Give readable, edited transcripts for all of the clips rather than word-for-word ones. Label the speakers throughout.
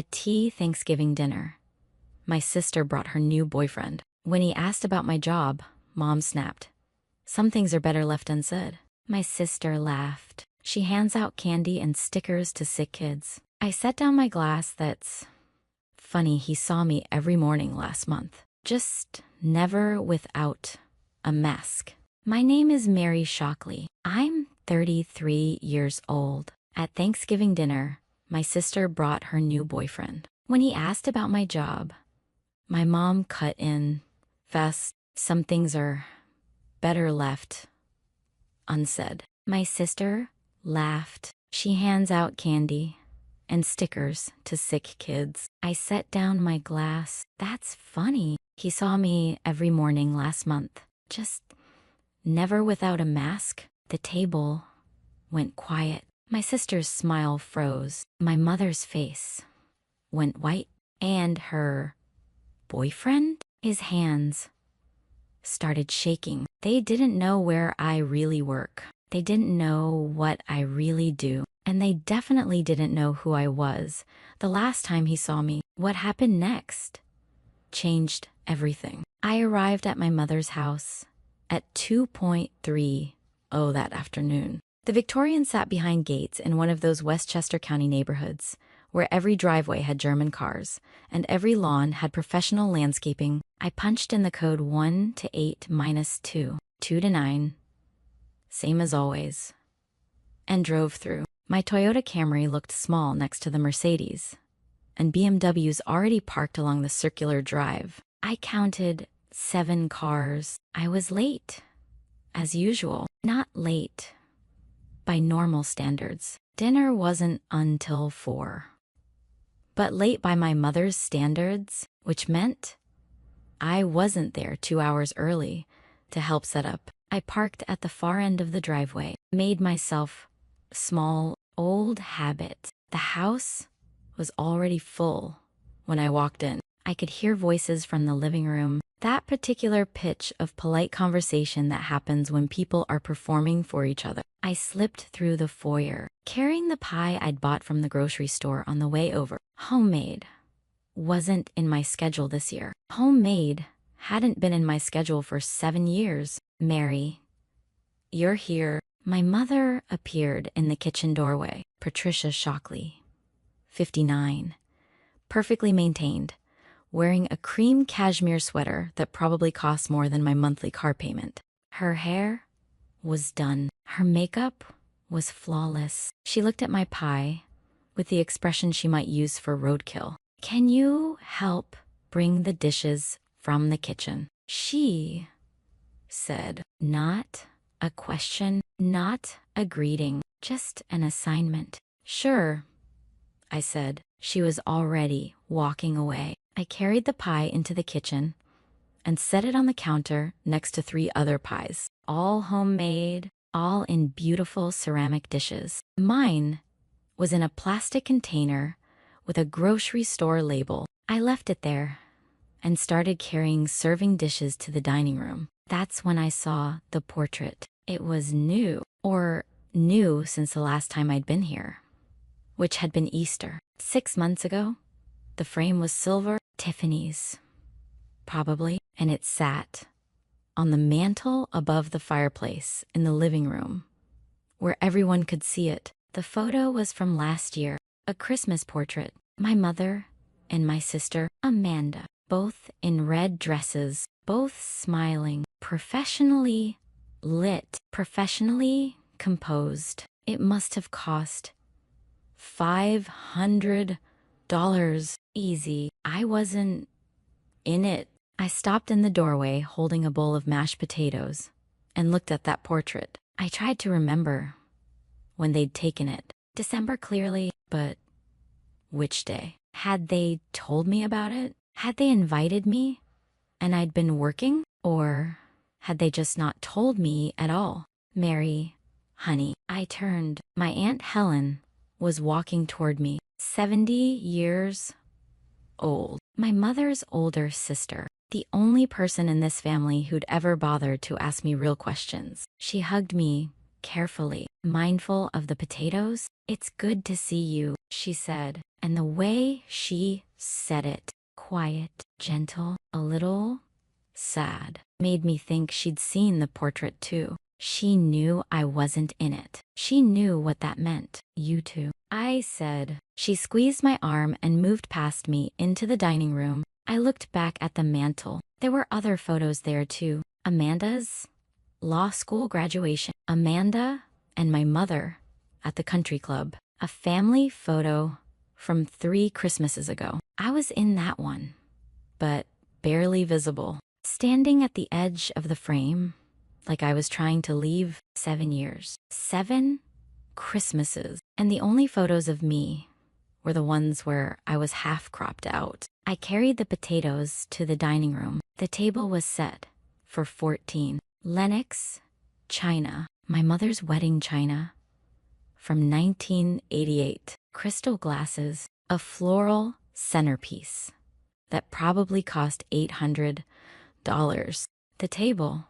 Speaker 1: At Thanksgiving dinner, my sister brought her new boyfriend. When he asked about my job, Mom snapped. Some things are better left unsaid. My sister laughed. She hands out candy and stickers to sick kids. I set down my glass. That's funny, he saw me every morning last month. Just never without a mask. My name is Mary Shockley. I'm 33 years old. At Thanksgiving dinner, my sister brought her new boyfriend. When he asked about my job, my mom cut in fast. Some things are better left unsaid. My sister laughed. She hands out candy and stickers to sick kids. I set down my glass. That's funny. He saw me every morning last month. Just never without a mask. The table went quiet. My sister's smile froze. My mother's face went white. And her boyfriend? His hands started shaking. They didn't know where I really work. They didn't know what I really do. And they definitely didn't know who I was the last time he saw me. What happened next changed everything. I arrived at my mother's house at 2:30 that afternoon. The Victorians sat behind gates in one of those Westchester County neighborhoods where every driveway had German cars and every lawn had professional landscaping. I punched in the code 1 to 8 minus 2, 2 to 9, same as always, and drove through. My Toyota Camry looked small next to the Mercedes, and BMWs already parked along the circular drive. I counted 7 cars. I was late, as usual. Not late by normal standards. Dinner wasn't until 4. But late by my mother's standards, which meant I wasn't there 2 hours early to help set up. I parked at the far end of the driveway, made myself small. Old habit. The house was already full when I walked in. I could hear voices from the living room, that particular pitch of polite conversation that happens when people are performing for each other. I slipped through the foyer, carrying the pie I'd bought from the grocery store on the way over. Homemade wasn't in my schedule this year. Homemade hadn't been in my schedule for 7 years. Mary, you're here. My mother appeared in the kitchen doorway. Patricia Shockley, 59, perfectly maintained, wearing a cream cashmere sweater that probably cost more than my monthly car payment. Her hair was done. Her makeup was flawless. She looked at my pie with the expression she might use for roadkill. Can you help bring the dishes from the kitchen? She said, not a question, not a greeting, just an assignment. Sure, I said. She was already walking away. I carried the pie into the kitchen and set it on the counter next to 3 other pies, all homemade, all in beautiful ceramic dishes. Mine was in a plastic container with a grocery store label. I left it there and started carrying serving dishes to the dining room. That's when I saw the portrait. It was new, or new since the last time I'd been here, which had been Easter. 6 months ago. The frame was silver, Tiffany's, probably, and it sat on the mantel above the fireplace in the living room, where everyone could see it. The photo was from last year, a Christmas portrait. My mother and my sister, Amanda, both in red dresses, both smiling, professionally lit, professionally composed. It must have cost $500 easy. I wasn't in it. I stopped in the doorway holding a bowl of mashed potatoes and looked at that portrait. I tried to remember when they'd taken it. December clearly, but which day? Had they told me about it? Had they invited me and I'd been working? Or had they just not told me at all? Mary, honey. I turned. My Aunt Helen was walking toward me, 70 years old. My mother's older sister, the only person in this family who'd ever bothered to ask me real questions. She hugged me carefully, mindful of the potatoes. "It's good to see you," she said. And the way she said it, quiet, gentle, a little sad, made me think she'd seen the portrait too. She knew I wasn't in it. She knew what that meant. "You too," I said. She squeezed my arm and moved past me into the dining room. I looked back at the mantel. There were other photos there too. Amanda's law school graduation. Amanda and my mother at the country club. A family photo from 3 Christmases ago. I was in that one, but barely visible. Standing at the edge of the frame, like I was trying to leave. 7 years. 7 Christmases. And the only photos of me were the ones where I was half cropped out. I carried the potatoes to the dining room. The table was set for 14. Lenox china, my mother's wedding china from 1988. Crystal glasses, a floral centerpiece that probably cost $800. The table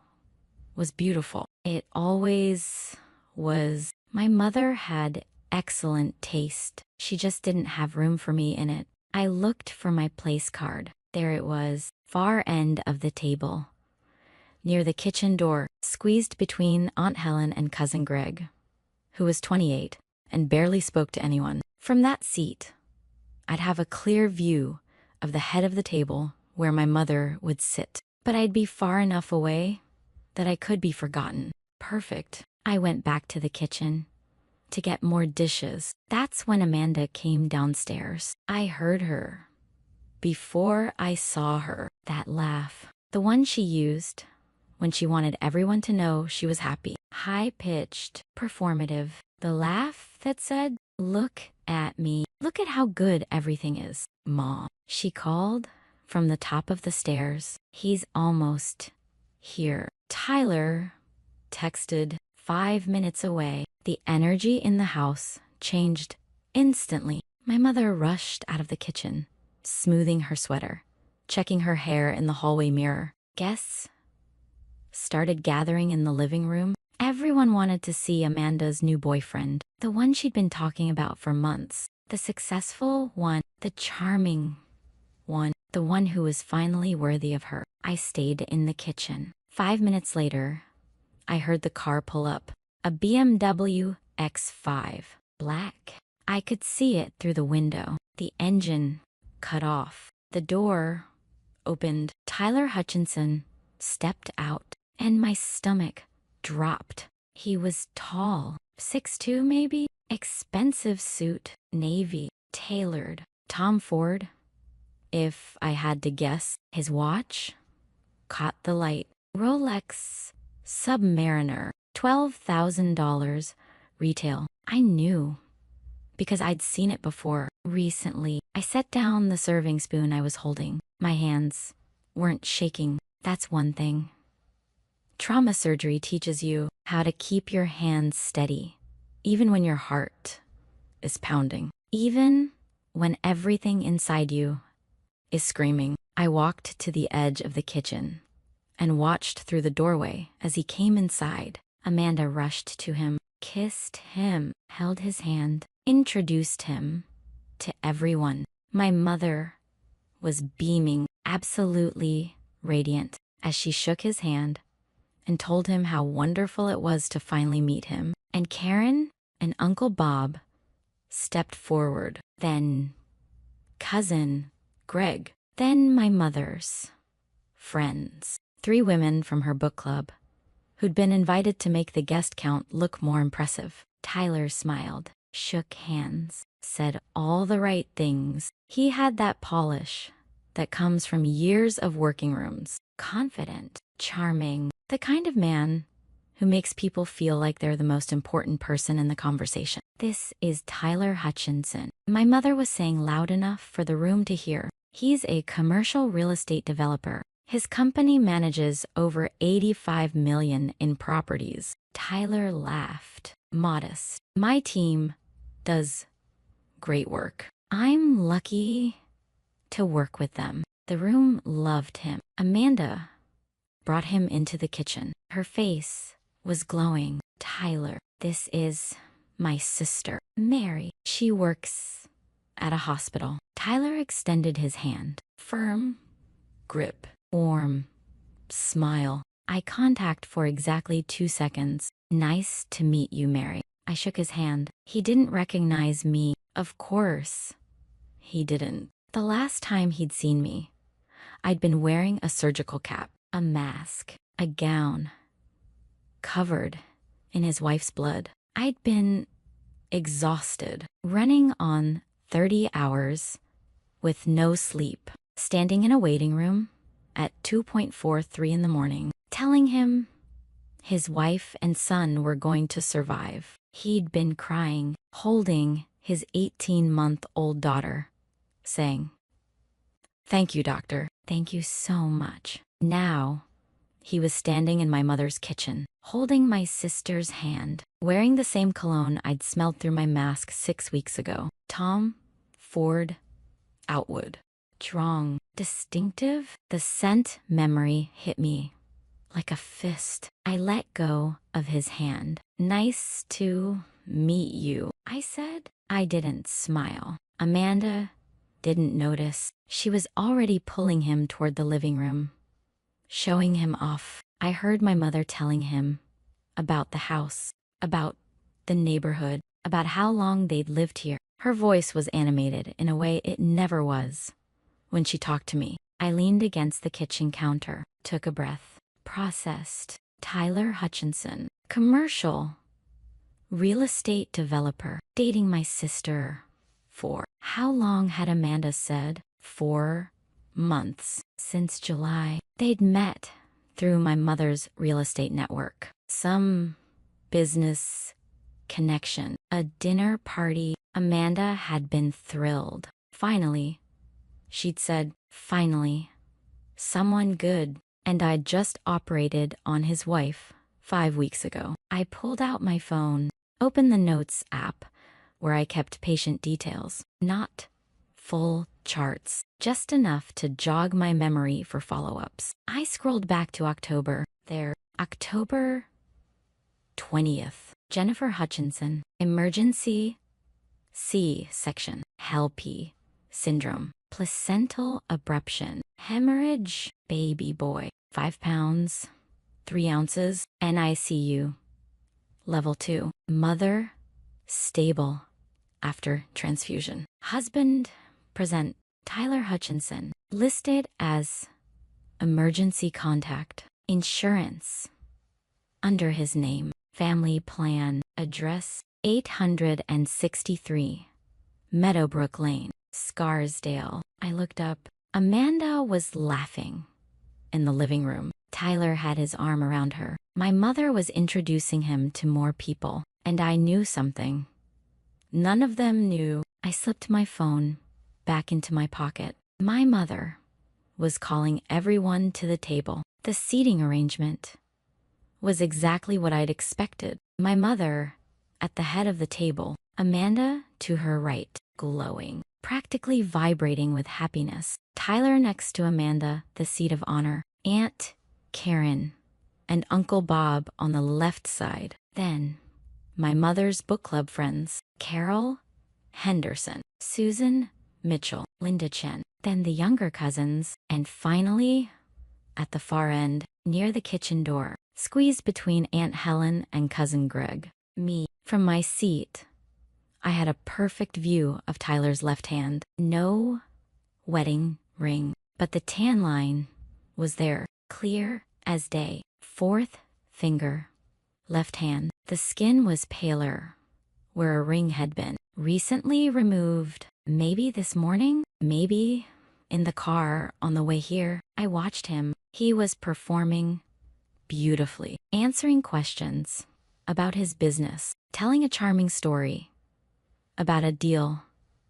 Speaker 1: was beautiful. It always was. My mother had excellent taste. She just didn't have room for me in it. I looked for my place card. There it was, far end of the table, near the kitchen door, squeezed between Aunt Helen and Cousin Greg, who was 28 and barely spoke to anyone. From that seat, I'd have a clear view of the head of the table where my mother would sit, but I'd be far enough away that I could be forgotten. Perfect. I went back to the kitchen to get more dishes. That's when Amanda came downstairs. I heard her before I saw her. That laugh, the one she used when she wanted everyone to know she was happy. High-pitched, performative. The laugh that said, "Look at me. Look at how good everything is, Mom." She called from the top of the stairs. "He's almost here." Tyler texted 5 minutes away. The energy in the house changed instantly. My mother rushed out of the kitchen, smoothing her sweater, checking her hair in the hallway mirror. Guests started gathering in the living room. Everyone wanted to see Amanda's new boyfriend, the one she'd been talking about for months. The successful one, the charming one, the one who was finally worthy of her. I stayed in the kitchen. 5 minutes later, I heard the car pull up. A BMW X5, black. I could see it through the window. The engine cut off. The door opened. Tyler Hutchinson stepped out, and my stomach dropped. He was tall, 6'2" maybe. Expensive suit, navy, tailored. Tom Ford, if I had to guess. His watch caught the light. Rolex Submariner, $12,000 retail. I knew because I'd seen it before. Recently, I set down the serving spoon I was holding. My hands weren't shaking. That's one thing. Trauma surgery teaches you how to keep your hands steady, even when your heart is pounding, even when everything inside you is screaming. I walked to the edge of the kitchen and watched through the doorway as he came inside. Amanda rushed to him, kissed him, held his hand, introduced him to everyone. My mother was beaming, absolutely radiant, as she shook his hand and told him how wonderful it was to finally meet him. And Karen and Uncle Bob stepped forward. Then Cousin Greg. Then my mother's friends. 3 women from her book club who'd been invited to make the guest count look more impressive. Tyler smiled, shook hands, said all the right things. He had that polish that comes from years of working rooms. Confident, charming, the kind of man who makes people feel like they're the most important person in the conversation. "This is Tyler Hutchinson," my mother was saying loud enough for the room to hear. "He's a commercial real estate developer. His company manages over $85 million in properties." Tyler laughed, modest. "My team does great work. I'm lucky to work with them." The room loved him. Amanda brought him into the kitchen. Her face was glowing. Tyler, this is my sister, Mary. She works at a hospital. Tyler extended his hand. Firm grip, warm smile. Eye contact for exactly 2 seconds. Nice to meet you, Mary. I shook his hand. He didn't recognize me. Of course, he didn't. The last time he'd seen me, I'd been wearing a surgical cap, a mask, a gown, covered in his wife's blood. I'd been exhausted, running on 30 hours with no sleep, standing in a waiting room at 2:43 in the morning, telling him his wife and son were going to survive. He'd been crying, holding his 18-month-old daughter, saying, "Thank you, doctor. Thank you so much." Now, he was standing in my mother's kitchen, holding my sister's hand, wearing the same cologne I'd smelled through my mask 6 weeks ago. Tom Ford Outwood. Strong, distinctive. The scent memory hit me like a fist. I let go of his hand. Nice to meet you, I said. I didn't smile. Amanda didn't notice. She was already pulling him toward the living room, showing him off. I heard my mother telling him about the house, about the neighborhood, about how long they'd lived here. Her voice was animated in a way it never was. When she talked to me, I leaned against the kitchen counter, took a breath, processed. Tyler Hutchinson, commercial real estate developer, dating my sister for how long had Amanda said? 4 months. Since July. They'd met through my mother's real estate network. Some business connection. A dinner party. Amanda had been thrilled. Finally, she'd said, finally, someone good. And I'd just operated on his wife 5 weeks ago. I pulled out my phone, opened the Notes app, where I kept patient details. Not full charts, just enough to jog my memory for follow-ups. I scrolled back to October. There, October 20th. Jennifer Hutchinson, emergency C-section, HELP syndrome, placental abruption, hemorrhage, baby boy, 5 pounds, 3 ounces, NICU, level 2, mother, stable, after transfusion. Husband, present, Tyler Hutchinson, listed as emergency contact, insurance, under his name, family plan, address, 863, Meadowbrook Lane, Scarsdale. I looked up. Amanda was laughing in the living room. Tyler had his arm around her. My mother was introducing him to more people, and I knew something. None of them knew. I slipped my phone back into my pocket. My mother was calling everyone to the table. The seating arrangement was exactly what I'd expected. My mother at the head of the table, Amanda to her right, glowing, practically vibrating with happiness. Tyler next to Amanda, the seat of honor. Aunt Karen and Uncle Bob on the left side. Then, my mother's book club friends, Carol Henderson, Susan Mitchell, Linda Chen. Then the younger cousins, and finally, at the far end, near the kitchen door, squeezed between Aunt Helen and Cousin Greg. Me. From my seat, I had a perfect view of Tyler's left hand. No wedding ring, but the tan line was there, clear as day. 4th finger, left hand. The skin was paler, where a ring had been. Recently removed. Maybe this morning? Maybe in the car on the way here. I watched him. He was performing beautifully, answering questions about his business, telling a charming story about a deal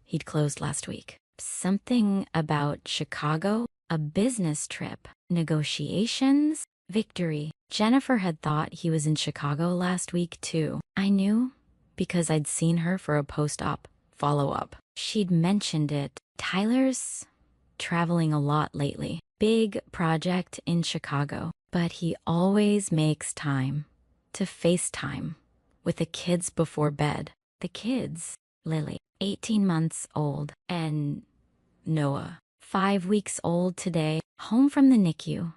Speaker 1: he'd closed last week. Something about Chicago, a business trip, negotiations, victory. Jennifer had thought he was in Chicago last week too. I knew because I'd seen her for a post-op follow-up. She'd mentioned it. Tyler's traveling a lot lately. Big project in Chicago, but he always makes time to FaceTime with the kids before bed. The kids, Lily, 18 months old, and Noah, 5 weeks old today, home from the NICU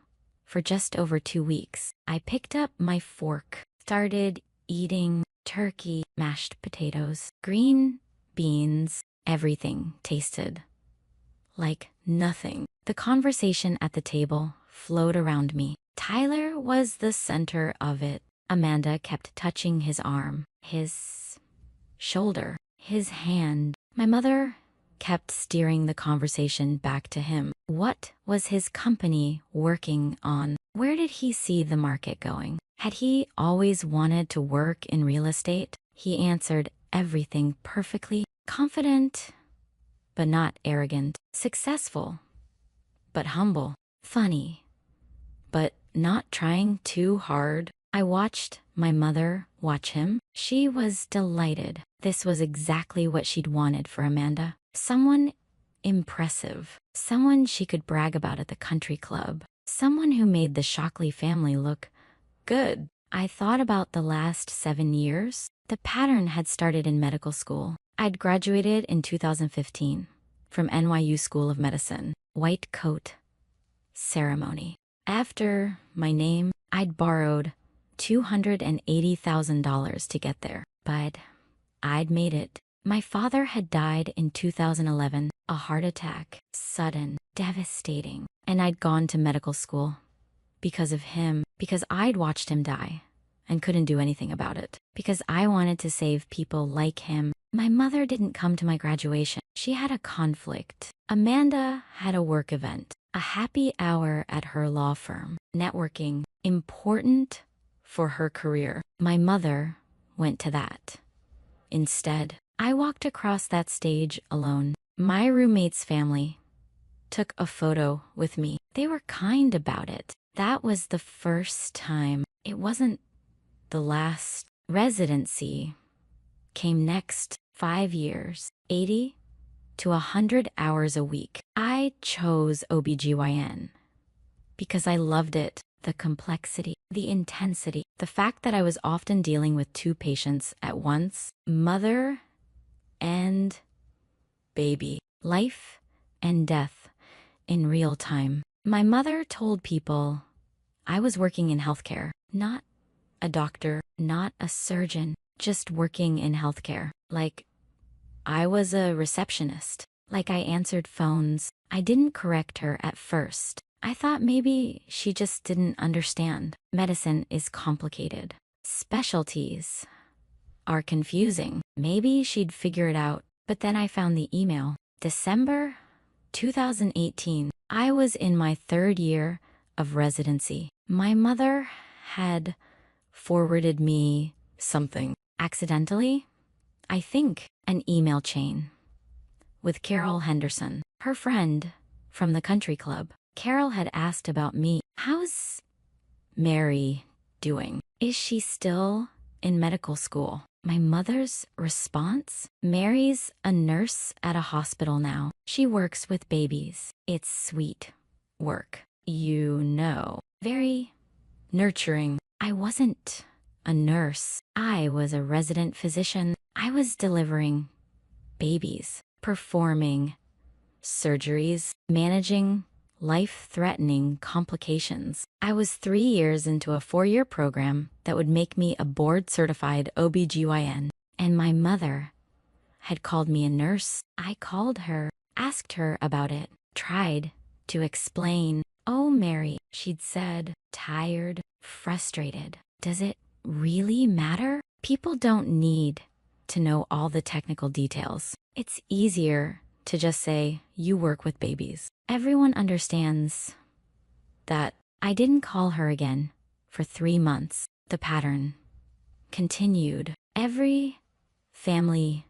Speaker 1: for just over 2 weeks. I picked up my fork, started eating turkey, mashed potatoes, green beans. Everything tasted like nothing. The conversation at the table flowed around me. Tyler was the center of it. Amanda kept touching his arm, his shoulder, his hand. My mother kept steering the conversation back to him. What was his company working on? Where did he see the market going? Had he always wanted to work in real estate? He answered everything perfectly, confident, but not arrogant, successful, but humble, funny, but not trying too hard. I watched my mother watch him. She was delighted. This was exactly what she'd wanted for Amanda. Someone impressive. Someone she could brag about at the country club. Someone who made the Shockley family look good. I thought about the last 7 years. The pattern had started in medical school. I'd graduated in 2015 from NYU School of Medicine. White coat ceremony. After my name, I'd borrowed $280,000 to get there, but I'd made it. My father had died in 2011, a heart attack, sudden, devastating, and I'd gone to medical school because of him, because I'd watched him die and couldn't do anything about it, because I wanted to save people like him. My mother didn't come to my graduation. She had a conflict. Amanda had a work event, a happy hour at her law firm, networking, important for her career. My mother went to that. Instead, I walked across that stage alone. My roommate's family took a photo with me. They were kind about it. That was the first time. It wasn't the last. Residency came next. 5 years, 80 to 100 hours a week. I chose OBGYN because I loved it. The complexity, the intensity, the fact that I was often dealing with 2 patients at once, mother and baby, life and death in real time. My mother told people I was working in healthcare, not a doctor, not a surgeon, just working in healthcare. Like I was a receptionist, like I answered phones. I didn't correct her at first. I thought maybe she just didn't understand. Medicine is complicated. Specialties are confusing. Maybe she'd figure it out. But then I found the email. December 2018. I was in my 3rd year of residency. My mother had forwarded me something accidentally, I think, an email chain with Carol Henderson, her friend from the country club. Carol had asked about me. How's Mary doing? Is she still in medical school? My mother's response? Mary's a nurse at a hospital now. She works with babies. It's sweet work. You know, very nurturing. I wasn't a nurse. I was a resident physician. I was delivering babies, performing surgeries, managing life-threatening complications. I was 3 years into a 4-year program that would make me a board-certified OBGYN, and my mother had called me a nurse. I called her, asked her about it, tried to explain. Oh, Mary, she'd said, tired, frustrated. Does it really matter? People don't need to know all the technical details. It's easier to just say, you work with babies. Everyone understands that. I didn't call her again for 3 months. The pattern continued. Every family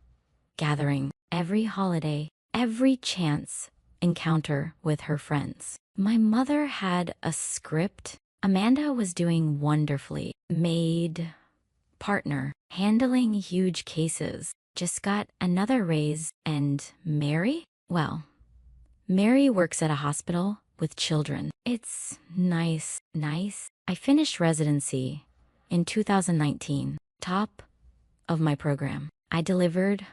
Speaker 1: gathering, every holiday, every chance encounter with her friends. My mother had a script. Amanda was doing wonderfully. Maid, partner, handling huge cases, just got another raise. And Mary? Well, Mary works at a hospital with children. It's nice. I finished residency In 2019, top of my program, I delivered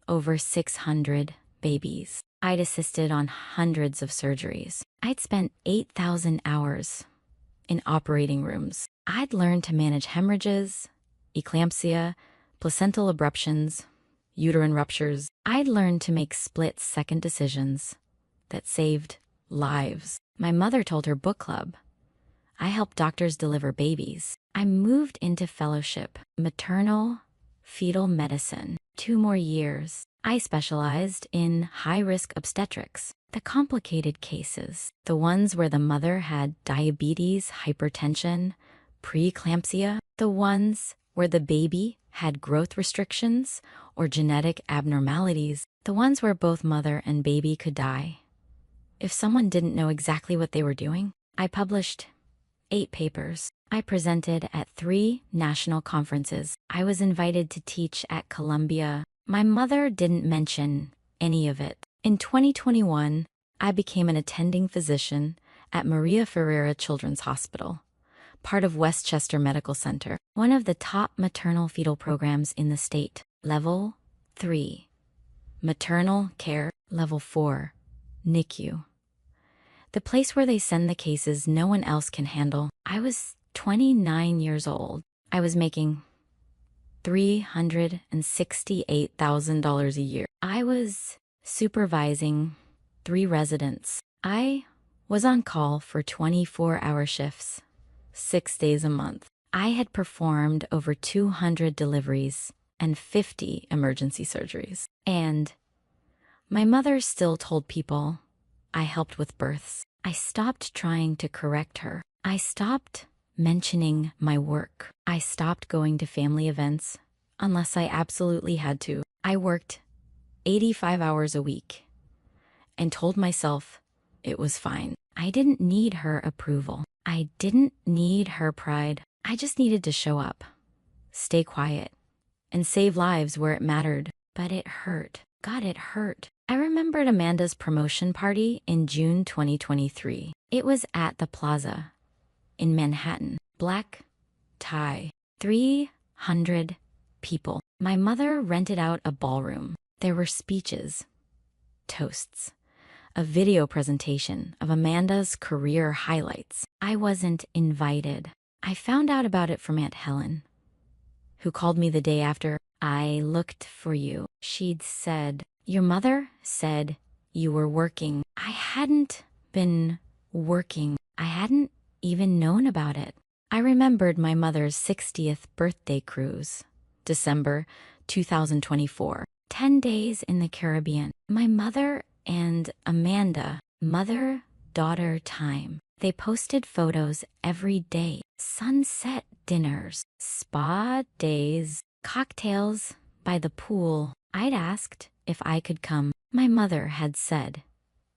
Speaker 1: over 600 babies. I'd assisted on hundreds of surgeries. I'd spent 8,000 hours in operating rooms. I'd learned to manage hemorrhages, eclampsia, placental abruptions, uterine ruptures. I'd learned to make split-second decisions that saved lives. My mother told her book club, I helped doctors deliver babies. I moved into fellowship, maternal fetal medicine. 2 more years. I specialized in high-risk obstetrics, the complicated cases, the ones where the mother had diabetes, hypertension, preeclampsia, the ones where the baby had growth restrictions or genetic abnormalities, the ones where both mother and baby could die. If someone didn't know exactly what they were doing, I published 8 papers. I presented at 3 national conferences. I was invited to teach at Columbia. My mother didn't mention any of it. In 2021, I became an attending physician at Maria Ferreira Children's Hospital, part of Westchester Medical Center, one of the top maternal fetal programs in the state. Level 3, maternal care. Level 4, NICU. The place where they send the cases no one else can handle. I was 29 years old. I was making $368,000 a year. I was supervising 3 residents. I was on call for 24-hour shifts, 6 days a month. I had performed over 200 deliveries and 50 emergency surgeries. And my mother still told people I helped with births. I stopped trying to correct her. I stopped mentioning my work. I stopped going to family events unless I absolutely had to. I worked 85 hours a week and told myself it was fine. I didn't need her approval. I didn't need her pride. I just needed to show up, stay quiet, and save lives where it mattered. But it hurt. God, it hurt. I remembered Amanda's promotion party in June 2023. It was at the Plaza in Manhattan. Black tie. 300 people. My mother rented out a ballroom. There were speeches, toasts, a video presentation of Amanda's career highlights. I wasn't invited. I found out about it from Aunt Helen, who called me the day after. I looked for you. She'd said, your mother said you were working. I hadn't been working. I hadn't even known about it. I remembered my mother's 60th birthday cruise, December 2024. 10 days in the Caribbean. My mother and Amanda, mother-daughter time. They posted photos every day. Sunset dinners, spa days, cocktails by the pool. I'd asked if I could come. My mother had said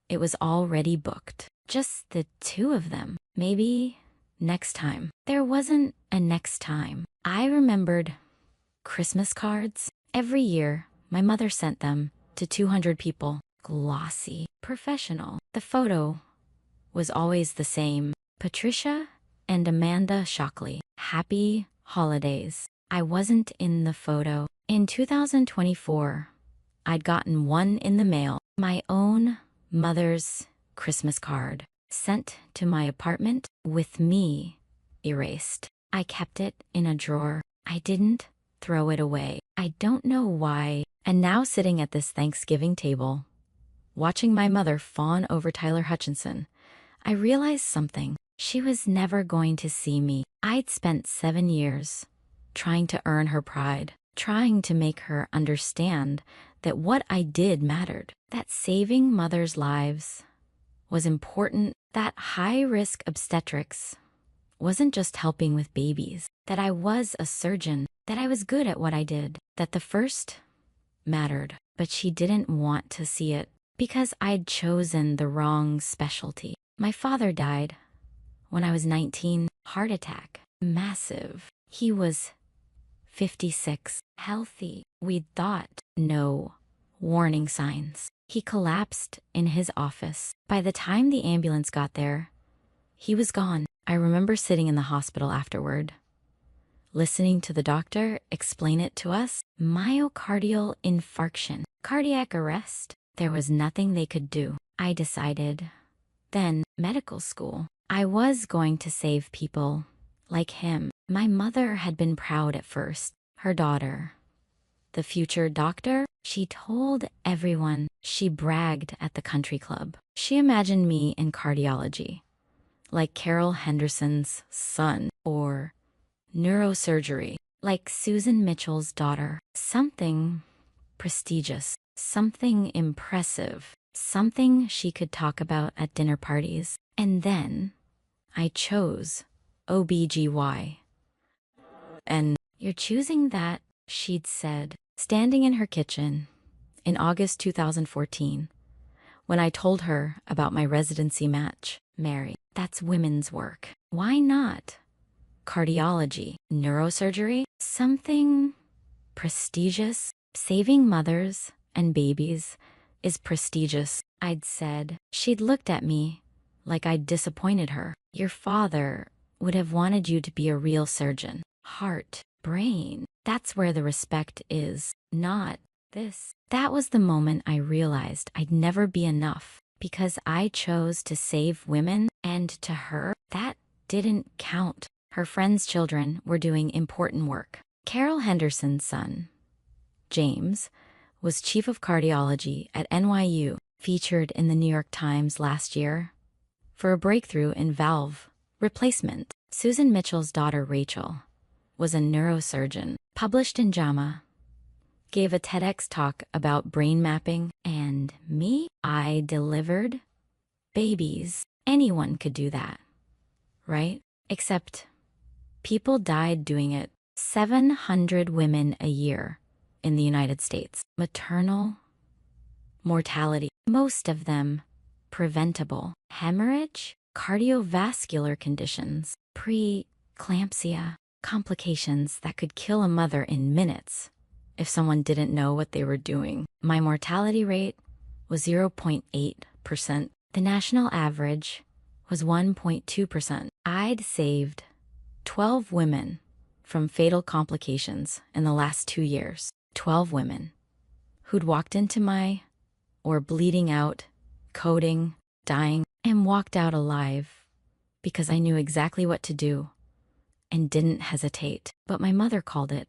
Speaker 1: it was already booked. Just the 2 of them. Maybe next time. There wasn't a next time. I remembered Christmas cards. Every year, my mother sent them to 200 people. Glossy, professional. The photo was always the same. Patricia and Amanda Shockley. Happy holidays. I wasn't in the photo. In 2024, I'd gotten one in the mail. My own mother's Christmas card, sent to my apartment with me erased. I kept it in a drawer. I didn't throw it away. I don't know why. And now sitting at this Thanksgiving table, watching my mother fawn over Tyler Hutchinson, I realized something. She was never going to see me. I'd spent 7 years trying to earn her pride, trying to make her understand that what I did mattered, that saving mothers' lives was important, that high-risk obstetrics wasn't just helping with babies, that I was a surgeon, that I was good at what I did, that the first mattered. But she didn't want to see it because I'd chosen the wrong specialty. My father died when I was 19, heart attack, massive. He was 56, healthy. We'd thought no warning signs. He collapsed in his office. By the time the ambulance got there, he was gone. I remember sitting in the hospital afterward, listening to the doctor explain it to us. Myocardial infarction, cardiac arrest. There was nothing they could do. I decided, then, medical school. I was going to save people like him. My mother had been proud at first. Her daughter, the future doctor, she told everyone. She bragged at the country club. She imagined me in cardiology, like Carol Henderson's son, or neurosurgery, like Susan Mitchell's daughter. Something prestigious, something impressive, something she could talk about at dinner parties. And then I chose OBGY. And you're choosing that, she'd said, standing in her kitchen in August 2014, when I told her about my residency match. Mary, that's women's work. Why not? Cardiology, neurosurgery, something prestigious. Saving mothers and babies is prestigious, I'd said. She'd looked at me like I'd disappointed her. Your father would have wanted you to be a real surgeon. Heart, brain, that's where the respect is, not this. That was the moment I realized I'd never be enough because I chose to save women, and to her, that didn't count. Her friends' children were doing important work. Carol Henderson's son, James, was chief of cardiology at NYU, featured in the New York Times last year for a breakthrough in valve replacement. Susan Mitchell's daughter, Rachel, was a neurosurgeon, published in JAMA, gave a TEDx talk about brain mapping, and me, I delivered babies. Anyone could do that, right? Except people died doing it. 700 women a year in the United States. Maternal mortality, most of them preventable. Hemorrhage, cardiovascular conditions, preeclampsia, complications that could kill a mother in minutes if someone didn't know what they were doing. My mortality rate was 0.8%. The national average was 1.2%. I'd saved 12 women from fatal complications in the last 2 years. 12 women who'd walked into or bleeding out, coding, dying, and walked out alive because I knew exactly what to do and didn't hesitate. But my mother called it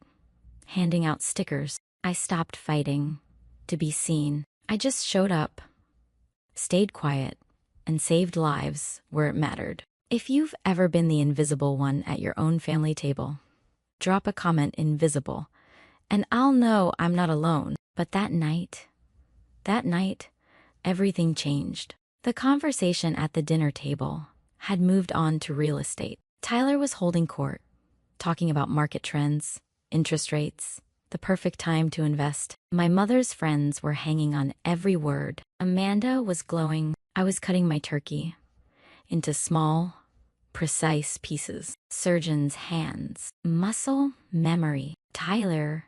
Speaker 1: handing out stickers. I stopped fighting to be seen. I just showed up, stayed quiet, and saved lives where it mattered. If you've ever been the invisible one at your own family table, drop a comment invisible, and I'll know I'm not alone. But that night, everything changed. The conversation at the dinner table had moved on to real estate. Tyler was holding court, talking about market trends, interest rates, the perfect time to invest. My mother's friends were hanging on every word. Amanda was glowing. I was cutting my turkey into small, precise pieces. Surgeon's hands, muscle memory. Tyler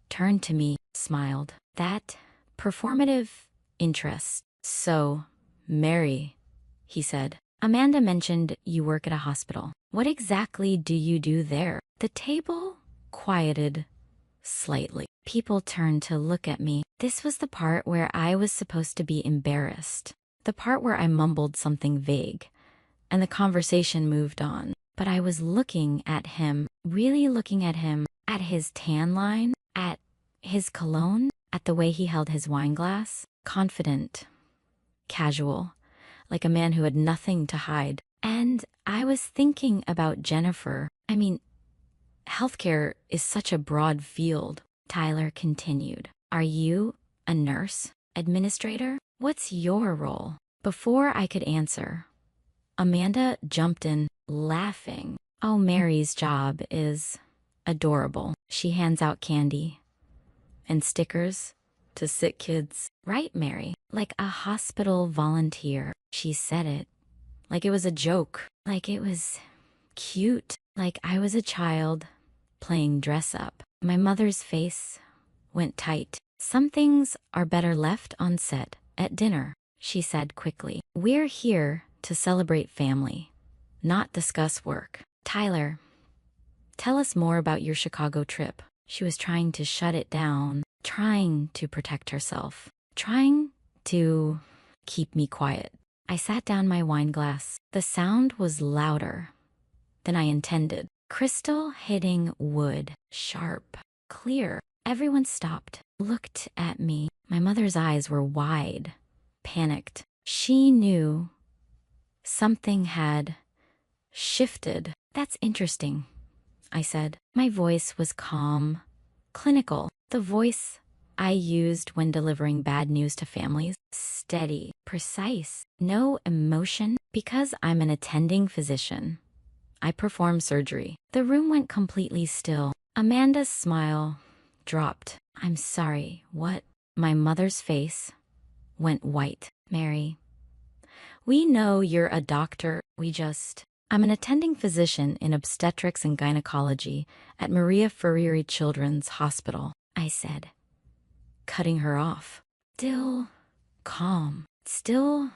Speaker 1: turned to me, smiled. That performative interest. So, Mary, he said, Amanda mentioned you work at a hospital. What exactly do you do there? The table quieted slightly. People turned to look at me. This was the part where I was supposed to be embarrassed. The part where I mumbled something vague, and the conversation moved on. But I was looking at him, really looking at him, at his tan line, at his cologne, at the way he held his wine glass, confident, casual, like a man who had nothing to hide. And I was thinking about Jennifer. I mean, healthcare is such a broad field. Tyler continued. Are you a nurse? Administrator? What's your role? Before I could answer, Amanda jumped in, laughing. Oh, Mary's job is adorable. She hands out candy and stickers to sick kids. Right, Mary? Like a hospital volunteer. She said it like it was a joke, like it was cute, like I was a child playing dress up. My mother's face went tight. Some things are better left unsaid at dinner, she said quickly. We're here to celebrate family, not discuss work. Tyler, Tell us more about your Chicago trip. She was trying to shut it down, trying to protect herself, trying to keep me quiet. I sat down my wine glass. The sound was louder than I intended. Crystal hitting wood, sharp, clear. Everyone stopped, looked at me. My mother's eyes were wide, panicked. She knew something had shifted. That's interesting, I said. My voice was calm, clinical. The voice I used when delivering bad news to families. Steady, precise, no emotion. Because I'm an attending physician, I perform surgery. The room went completely still. Amanda's smile dropped. I'm sorry, what? My mother's face went white. Mary, we know you're a doctor. I'm an attending physician in obstetrics and gynecology at Maria Ferrieri Children's Hospital, I said, cutting her off. Still calm, still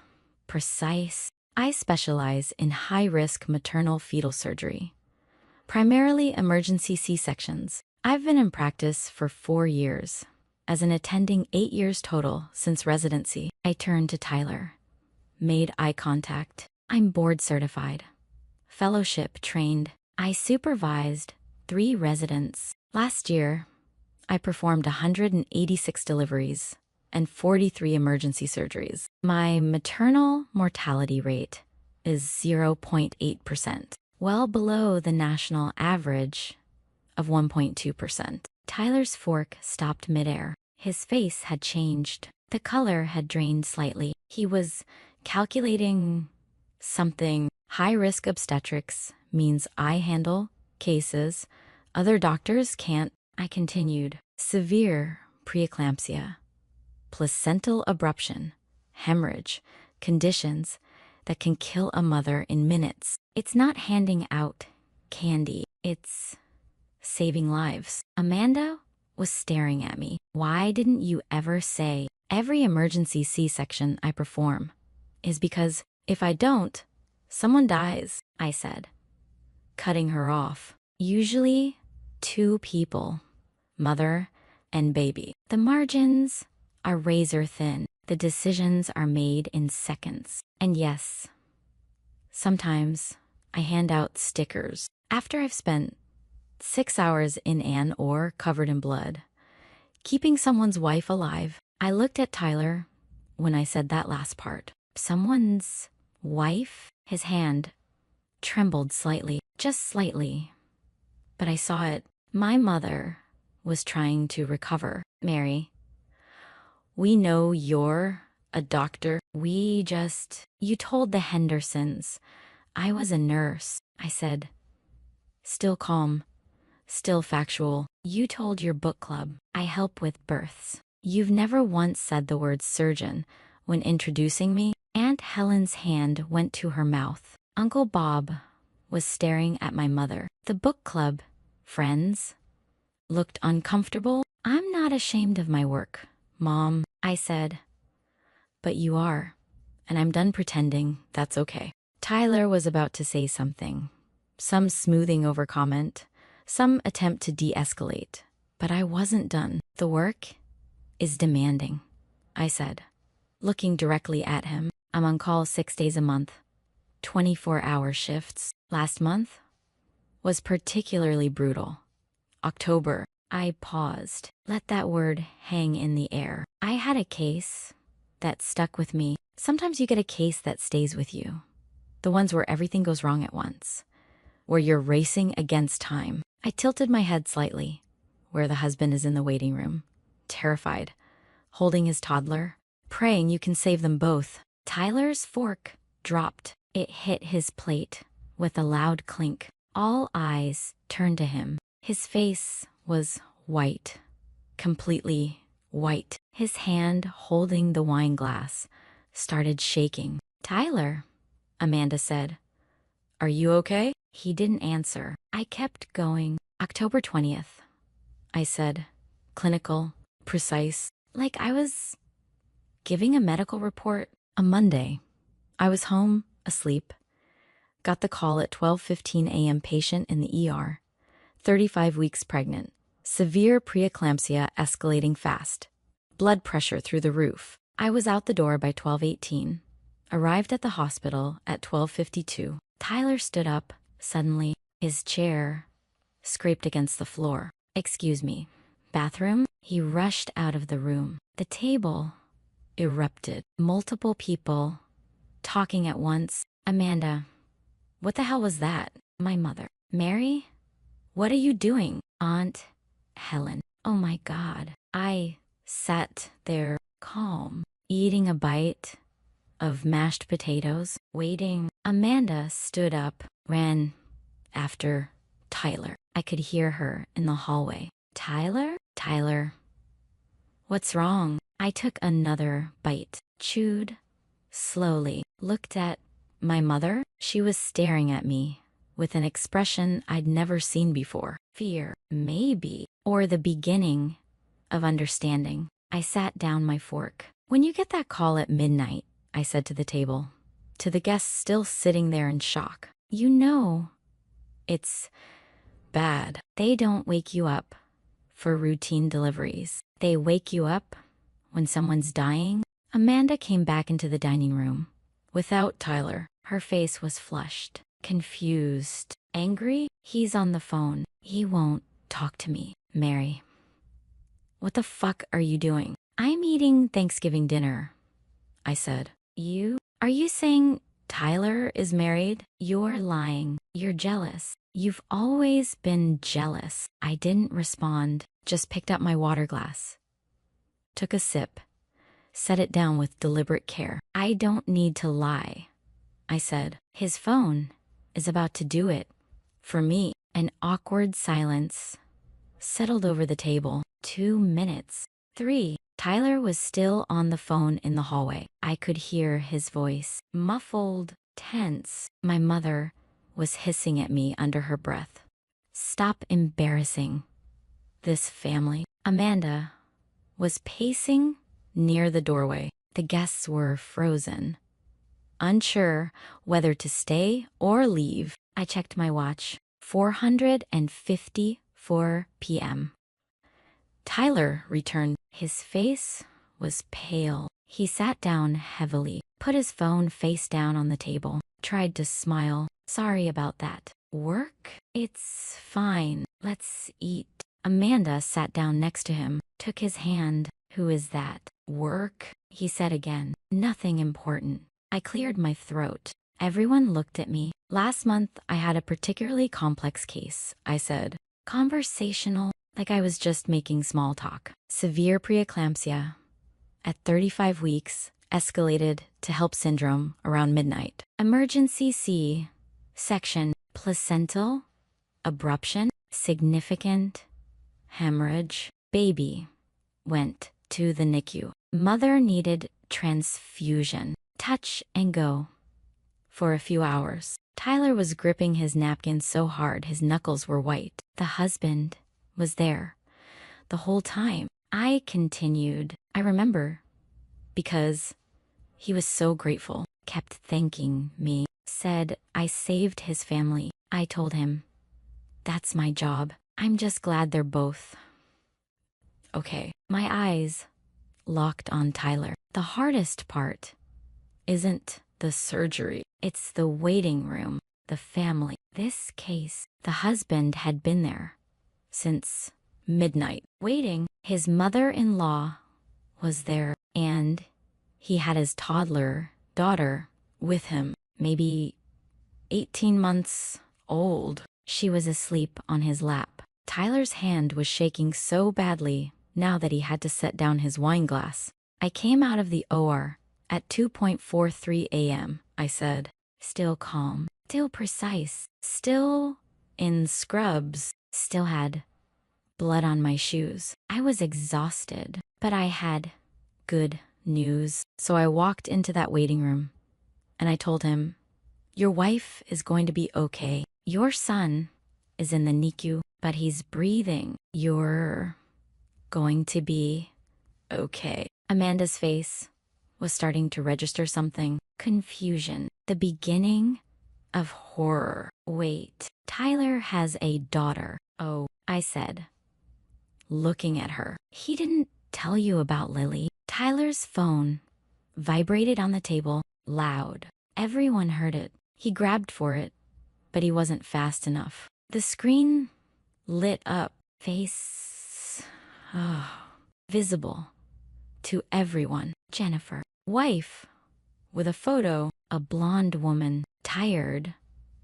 Speaker 1: precise. I specialize in high-risk maternal fetal surgery, primarily emergency C-sections. I've been in practice for 4 years. As an attending 8 years total since residency, I turned to Tyler, made eye contact. I'm board certified, fellowship trained. I supervised 3 residents. Last year, I performed 186 deliveries and 43 emergency surgeries. My maternal mortality rate is 0.8%, well below the national average of 1.2%. Tyler's fork stopped midair. His face had changed. The color had drained slightly. He was calculating something. High-risk obstetrics means I handle cases other doctors can't. I continued. Severe preeclampsia, placental abruption, hemorrhage, conditions that can kill a mother in minutes. It's not handing out candy. It's saving lives. Amanda was staring at me. Why didn't you ever say every emergency C-section I perform is because if I don't, someone dies, I said, cutting her off. Usually 2 people, mother and baby. The margins are razor thin. The decisions are made in seconds. And yes, sometimes I hand out stickers. After I've spent 6 hours in an OR covered in blood, keeping someone's wife alive, I looked at Tyler when I said that last part. Someone's wife? His hand trembled slightly, just slightly. But I saw it. My mother was trying to recover. Mary, we know you're a doctor. You told the Hendersons I was a nurse, I said, still calm, still factual. You told your book club I help with births. You've never once said the word surgeon when introducing me. Aunt Helen's hand went to her mouth. Uncle Bob was staring at my mother. The book club friends looked uncomfortable. I'm not ashamed of my work, Mom, I said. But you are, and I'm done pretending. That's okay. Tyler was about to say something, some smoothing over comment, some attempt to de-escalate, but I wasn't done. The work is demanding, I said, looking directly at him. I'm on call 6 days a month, 24-hour shifts. Last month was particularly brutal. October. I paused, let that word hang in the air. I had a case that stuck with me. Sometimes you get a case that stays with you. The ones where everything goes wrong at once, where you're racing against time. I tilted my head slightly, where the husband is in the waiting room, terrified, holding his toddler, praying you can save them both. Tyler's fork dropped. It hit his plate with a loud clink. All eyes turned to him. His face was white, completely white. His hand holding the wine glass started shaking. Tyler, Amanda said, are you okay? He didn't answer. I kept going. October 20th, I said, clinical, precise, like I was giving a medical report. A Monday, I was home, asleep, got the call at 12:15 a.m. patient in the ER. 35 weeks pregnant. Severe preeclampsia escalating fast. Blood pressure through the roof. I was out the door by 12:18. Arrived at the hospital at 12:52. Tyler stood up, suddenly. His chair scraped against the floor. "Excuse me. Bathroom?" He rushed out of the room. The table erupted. Multiple people talking at once. "Amanda, what the hell was that?" "My mother." "Mary? What are you doing?" "Aunt Helen." "Oh my God." I sat there, calm, eating a bite of mashed potatoes, waiting. Amanda stood up, ran after Tyler. I could hear her in the hallway. "Tyler? Tyler, what's wrong?" I took another bite, chewed slowly, looked at my mother. She was staring at me with an expression I'd never seen before. Fear, maybe, or the beginning of understanding. I sat down my fork. "When you get that call at midnight," I said to the table, to the guests still sitting there in shock, "you know it's bad. They don't wake you up for routine deliveries. They wake you up when someone's dying." Amanda came back into the dining room without Tyler. Her face was flushed, confused, angry. "He's on the phone. He won't talk to me." "Mary, what the fuck are you doing?" "I'm eating Thanksgiving dinner," I said. Are you saying Tyler is married?" "You're lying. You're jealous. You've always been jealous." I didn't respond, just picked up my water glass, took a sip, set it down with deliberate care. "I don't need to lie," I said. "His phone is about to do it for me." An awkward silence settled over the table. 2 minutes. 3. Tyler was still on the phone in the hallway. I could hear his voice, muffled, tense. My mother was hissing at me under her breath. "Stop embarrassing this family." Amanda was pacing near the doorway. The guests were frozen, unsure whether to stay or leave. I checked my watch. 4:54 p.m. Tyler returned. His face was pale. He sat down heavily, put his phone face down on the table, tried to smile. "Sorry about that." "Work?" "It's fine. Let's eat." Amanda sat down next to him, took his hand. "Who is that?" "Work," he said again. "Nothing important." I cleared my throat. Everyone looked at me. "Last month, I had a particularly complex case," I said. Conversational, like I was just making small talk. "Severe preeclampsia at 35 weeks, escalated to HELP syndrome around midnight. Emergency C-section, placental abruption, significant hemorrhage. Baby went to the NICU. Mother needed transfusion. Touch and go for a few hours." Tyler was gripping his napkin so hard his knuckles were white. "The husband was there the whole time." I continued. "I remember, because he was so grateful, kept thanking me, said I saved his family." I told him, "That's my job. I'm just glad they're both okay." My eyes locked on Tyler. "The hardest part isn't the surgery. It's the waiting room, the family." This case, the husband had been there since midnight, waiting. His mother-in-law was there, and he had his toddler daughter with him, maybe 18 months old. She was asleep on his lap. Tyler's hand was shaking so badly now that he had to set down his wine glass. I came out of the OR at 2:43 a.m., I said, still calm, still precise, still in scrubs, still had blood on my shoes. I was exhausted, but I had good news. So I walked into that waiting room and I told him, "Your wife is going to be okay. Your son is in the NICU, but he's breathing. You're going to be okay." Amanda's face was starting to register something. Confusion. The beginning of horror. "Wait, Tyler has a daughter." Oh, I said, looking at her. He didn't tell you about Lily. Tyler's phone vibrated on the table, loud. Everyone heard it. He grabbed for it, but he wasn't fast enough. The screen lit up, face visible to everyone. Jennifer, wife, with a photo, a blonde woman, tired,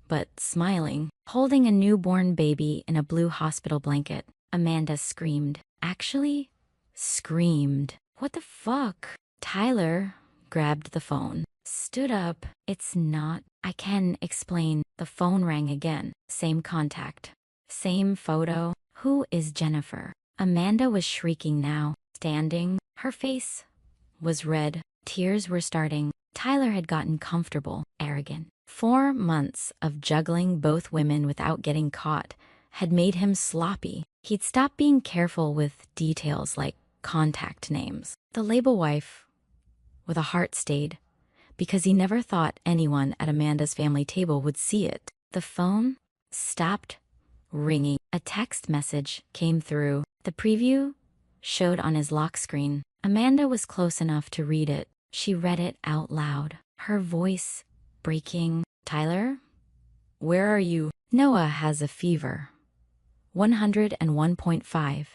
Speaker 1: but smiling, holding a newborn baby in a blue hospital blanket. Amanda screamed. Actually, screamed. What the fuck? Tyler grabbed the phone, stood up. It's not. I can explain. The phone rang again. Same contact. Same photo. Who is Jennifer? Amanda was shrieking now, standing. Her face was red. Tears were starting. Tyler had gotten comfortable, arrogant. 4 months of juggling both women without getting caught had made him sloppy. He'd stopped being careful with details like contact names. The label wife, with a heart, stayed, because he never thought anyone at Amanda's family table would see it. The phone stopped ringing. A text message came through. The preview showed on his lock screen. Amanda was close enough to read it. She read it out loud, her voice breaking. Tyler, where are you? Noah has a fever. 101.5.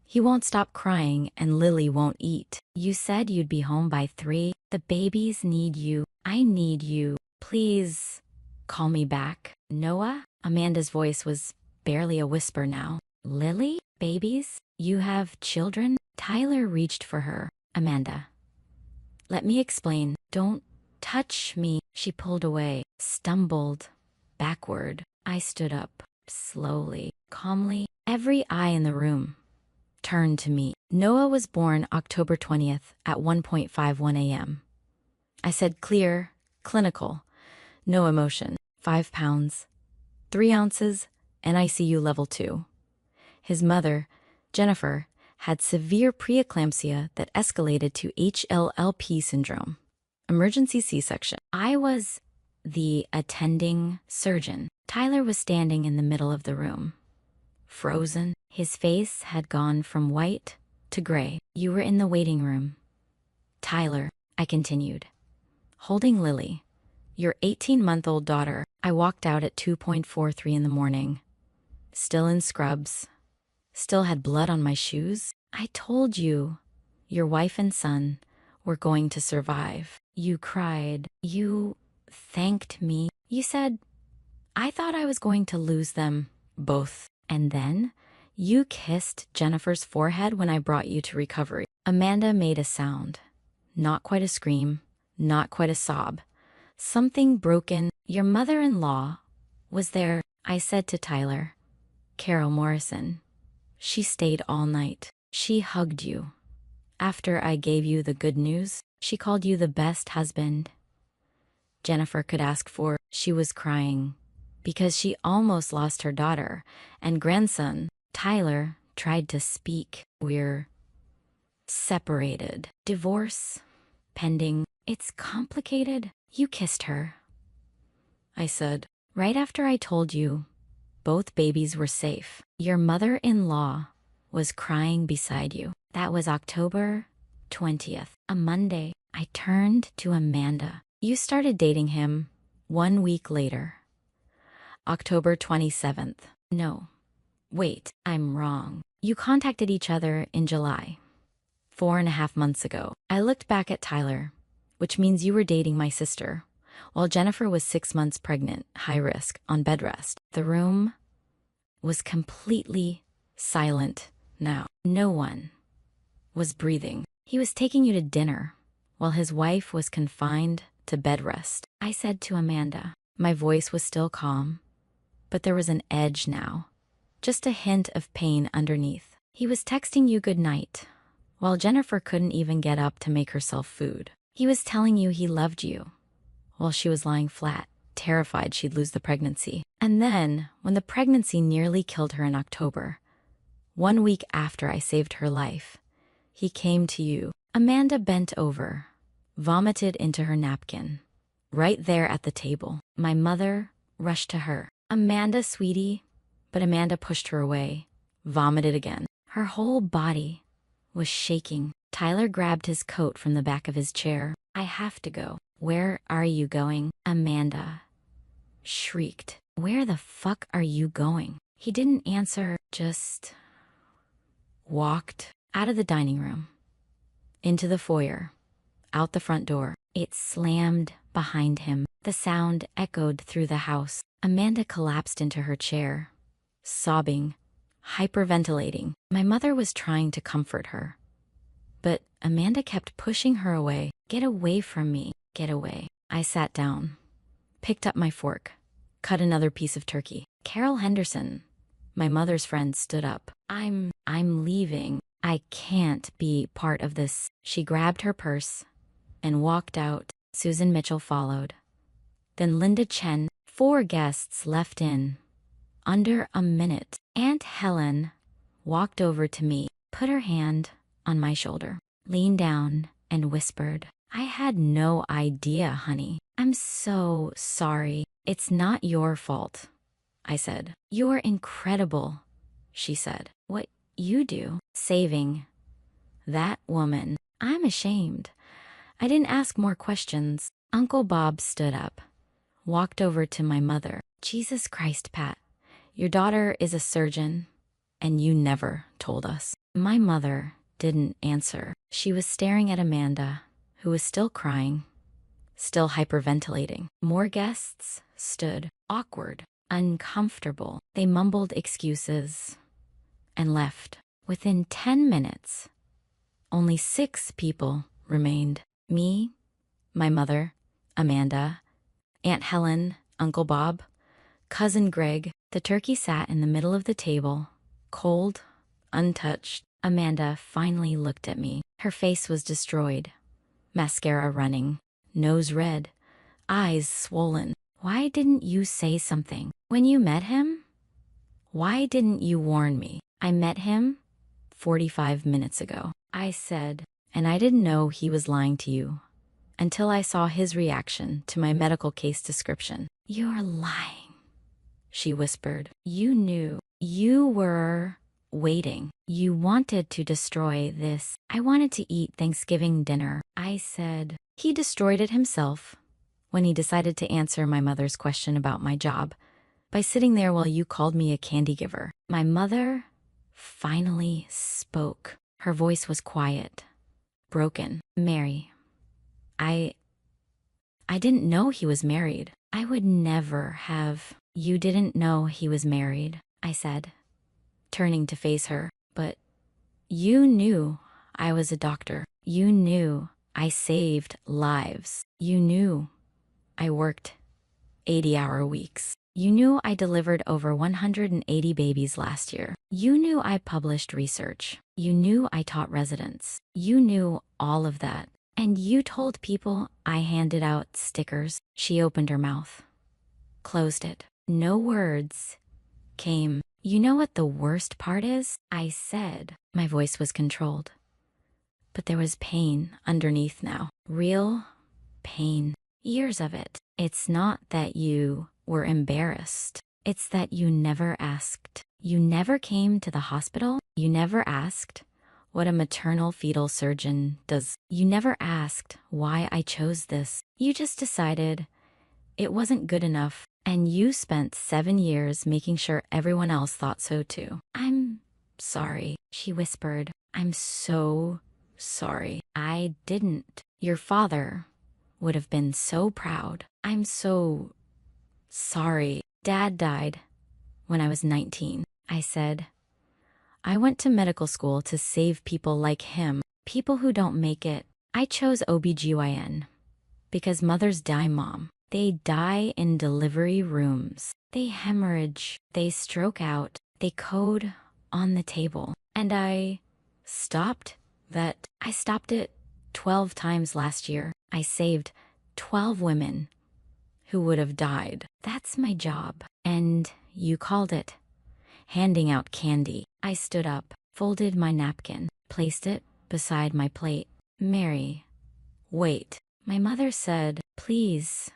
Speaker 1: He won't stop crying and Lily won't eat. You said you'd be home by 3. The babies need you. I need you. Please call me back. Noah? Amanda's voice was barely a whisper now. Lily? Babies? You have children? Tyler reached for her. Amanda, let me explain. Don't touch me. She pulled away, stumbled backward. I stood up, slowly, calmly. Every eye in the room turned to me. Noah was born October 20th at 1:51 a.m. I said clear, clinical, no emotion. 5 pounds, 3 ounces, NICU level 2. His mother, Jennifer, had severe preeclampsia that escalated to HLLP syndrome. Emergency C-section. I was the attending surgeon. Tyler was standing in the middle of the room, frozen. His face had gone from white to gray. You were in the waiting room. Tyler, I continued, holding Lily, your 18-month-old daughter. I walked out at 2:43 in the morning, still in scrubs, still had blood on my shoes. I told you, your wife and son were going to survive. You cried. You thanked me. You said, I thought I was going to lose them both. And then you kissed Jennifer's forehead when I brought you to recovery. Amanda made a sound. Not quite a scream, not quite a sob. Something broken. Your mother-in-law was there, I said to Tyler. Carol Morrison. She stayed all night. She hugged you. After I gave you the good news, she called you the best husband Jennifer could ask for. She was crying because she almost lost her daughter and grandson. Tyler tried to speak. We're separated. Divorce pending. It's complicated. You kissed her, I said, right after I told you both babies were safe. Your mother-in-law was crying beside you. That was October 20th, a Monday. I turned to Amanda. You started dating him 1 week later, October 27th. No, wait, I'm wrong. You contacted each other in July, 4.5 months ago. I looked back at Tyler, which means you were dating my sister, while Jennifer was 6 months pregnant, high risk, on bed rest. The room was completely silent now. No one was breathing. He was taking you to dinner while his wife was confined to bed rest. I said to Amanda. My voice was still calm, but there was an edge now, just a hint of pain underneath. He was texting you good night while Jennifer couldn't even get up to make herself food. He was telling you he loved you while she was lying flat, terrified she'd lose the pregnancy. And then, when the pregnancy nearly killed her in October, 1 week after I saved her life, he came to you. Amanda bent over, vomited into her napkin, right there at the table. My mother rushed to her. Amanda, sweetie, But Amanda pushed her away, vomited again. Her whole body was shaking. Tyler grabbed his coat from the back of his chair. I have to go. Where are you going? Amanda shrieked. Where the fuck are you going? He didn't answer, just walked out of the dining room, into the foyer, out the front door. It slammed behind him. The sound echoed through the house. Amanda collapsed into her chair, sobbing, hyperventilating. My mother was trying to comfort her, but Amanda kept pushing her away. Get away from me. Get away. I sat down, picked up my fork, cut another piece of turkey. Carol Henderson, my mother's friend, stood up. I'm leaving. I can't be part of this. She grabbed her purse and walked out. Susan Mitchell followed. Then Linda Chen. 4 guests left in under a minute. Aunt Helen walked over to me, put her hand on my shoulder, leaned down and whispered, I had no idea, honey. I'm so sorry. It's not your fault, I said. You're incredible, she said. What you do, saving that woman. I'm ashamed. I didn't ask more questions. Uncle Bob stood up, walked over to my mother. Jesus Christ, Pat, your daughter is a surgeon, and you never told us. My mother didn't answer. She was staring at Amanda, who was still crying, still hyperventilating. More guests stood, awkward, uncomfortable. They mumbled excuses and left. Within 10 minutes, only 6 people remained. Me, my mother, Amanda, Aunt Helen, Uncle Bob, Cousin Greg. The turkey sat in the middle of the table, cold, untouched. Amanda finally looked at me. Her face was destroyed, mascara running, nose red, eyes swollen. Why didn't you say something? When you met him? Why didn't you warn me? I met him 45 minutes ago, I said, and I didn't know he was lying to you until I saw his reaction to my medical case description. You're lying, she whispered. You knew. You were waiting. You wanted to destroy this. I wanted to eat Thanksgiving dinner, I said. He destroyed it himself when he decided to answer my mother's question about my job by sitting there while you called me a candy giver. My mother finally spoke. Her voice was quiet, broken. Mary, I didn't know he was married. I would never have. You didn't know he was married, I said, turning to face her. But you knew I was a doctor. You knew I saved lives. You knew I worked 80-hour weeks. You knew I delivered over 180 babies last year. You knew I published research. You knew I taught residents. You knew all of that. And you told people I handed out stickers. She opened her mouth, closed it. No words came. You know what the worst part is? I said. My voice was controlled. But there was pain underneath now. Real pain. Years of it. It's not that you were embarrassed. It's that you never asked. You never came to the hospital. You never asked what a maternal fetal surgeon does. You never asked why I chose this. You just decided it wasn't good enough, and you spent 7 years making sure everyone else thought so too. I'm sorry, she whispered. I'm so sorry. I didn't. Your father would have been so proud. I'm so sorry. Dad died when I was 19, I said. I went to medical school to save people like him, people who don't make it. I chose OBGYN because mothers die, Mom. They die in delivery rooms. They hemorrhage. They stroke out. They code on the table. And I stopped that. I stopped it 12 times last year. I saved 12 women who would have died. That's my job. And you called it handing out candy. I stood up, folded my napkin, placed it beside my plate. Mary, wait. My mother said, please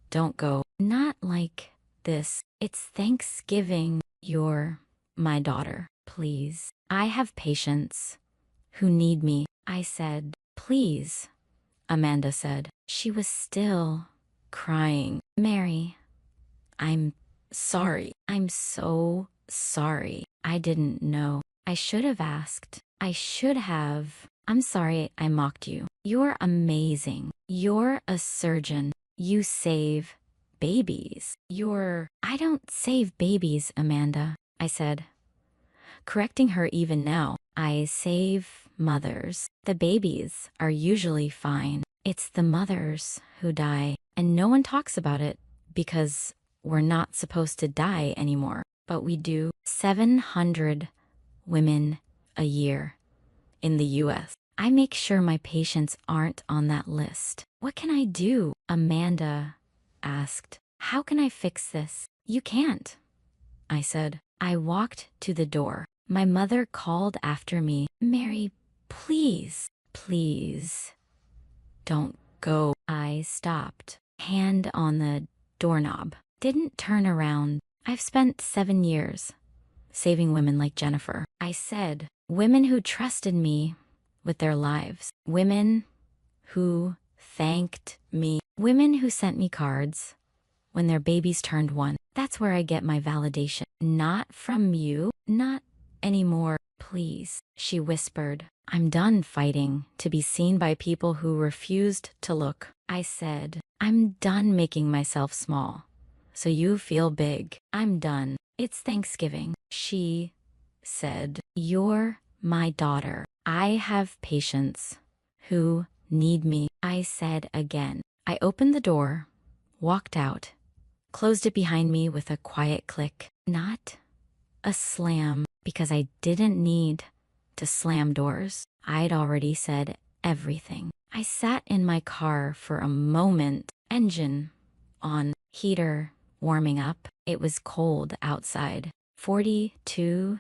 Speaker 1: don't go. Not like this. It's Thanksgiving. You're my daughter, please. I have patients who need me. I said, please, Amanda said. She was still crying. Mary, I'm sorry. I'm so sorry. I didn't know. I should have asked. I should have. I'm sorry I mocked you. You're amazing. You're a surgeon. You save babies. I don't save babies, Amanda, I said, correcting her even now. I save mothers. The babies are usually fine. It's the mothers who die, and no one talks about it because we're not supposed to die anymore, but we do. 700 women a year in the US. I make sure my patients aren't on that list. What can I do? Amanda asked. How can I fix this? You can't, I said. I walked to the door. My mother called after me. Mary, please, please, don't go. I stopped, hand on the doorknob. Didn't turn around. I've spent 7 years saving women like Jennifer. I said, women who trusted me with their lives. Women who thanked me. Women who sent me cards when their babies turned 1. That's where I get my validation. Not from you. Not anymore. Please, she whispered. I'm done fighting to be seen by people who refused to look. I said, I'm done making myself small so you feel big. I'm done. It's Thanksgiving. She said, you're my daughter. I have patients who need me. I said again. I opened the door, walked out, closed it behind me with a quiet click. Not a slam, because I didn't need to slam doors. I'd already said everything. I sat in my car for a moment, engine on, heater warming up. It was cold outside, 42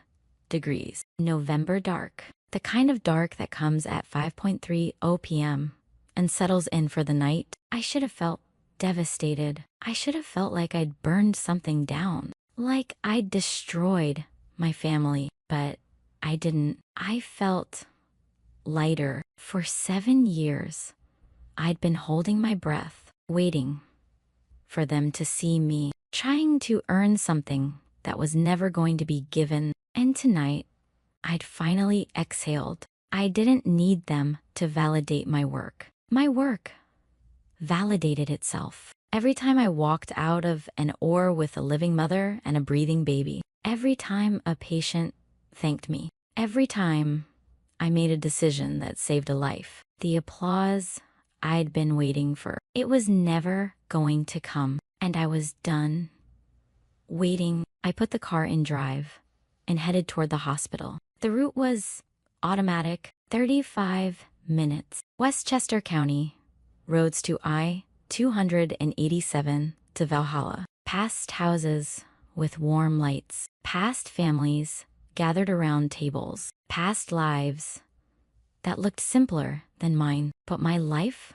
Speaker 1: degrees. November dark, the kind of dark that comes at 5:30 p.m. and settles in for the night. I should have felt devastated. I should have felt like I'd burned something down, like I'd destroyed my family, but I didn't. I felt lighter. For 7 years, I'd been holding my breath, waiting for them to see me, trying to earn something that was never going to be given. And tonight, I'd finally exhaled. I didn't need them to validate my work. My work validated itself. Every time I walked out of an OR with a living mother and a breathing baby, every time a patient thanked me, every time I made a decision that saved a life, the applause I'd been waiting for, it was never going to come, and I was done waiting. I put the car in drive and headed toward the hospital. The route was automatic, 35 minutes. Westchester County, roads to I-287 to Valhalla, past houses with warm lights, past families gathered around tables, past lives that looked simpler than mine. But my life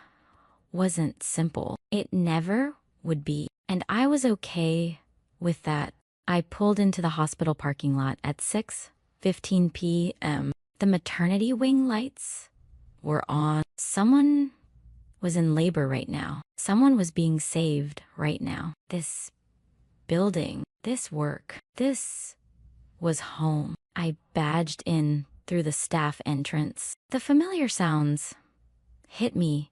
Speaker 1: wasn't simple. It never would be. And I was okay with that. I pulled into the hospital parking lot at 6:15 p.m. The maternity wing lights were on. Someone was in labor right now. Someone was being saved right now. This building, this work, this was home. I badged in through the staff entrance. The familiar sounds hit me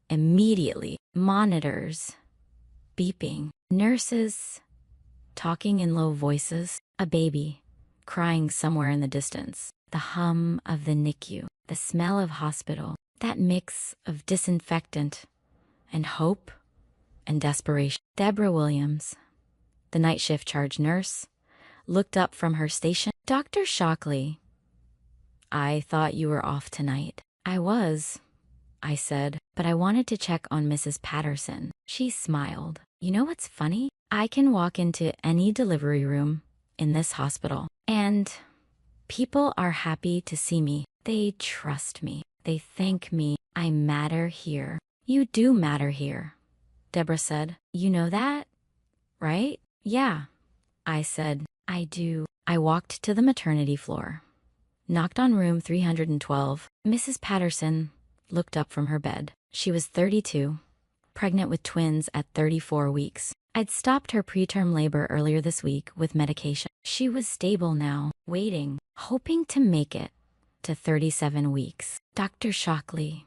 Speaker 1: immediately. Monitors beeping, nurses talking in low voices, a baby crying somewhere in the distance, the hum of the NICU, the smell of hospital, that mix of disinfectant and hope and desperation. Deborah Williams, the night shift charge nurse, looked up from her station. Dr. Shockley, I thought you were off tonight. I was, I said, but I wanted to check on Mrs. Patterson. She smiled. You know what's funny? I can walk into any delivery room in this hospital, and people are happy to see me. They trust me. They thank me. I matter here. You do matter here, Deborah said. You know that, right? Yeah, I said. I do. I walked to the maternity floor, knocked on room 312. Mrs. Patterson looked up from her bed. She was 32, pregnant with twins at 34 weeks. I'd stopped her preterm labor earlier this week with medication. She was stable now, waiting, hoping to make it to 37 weeks. Dr. Shockley,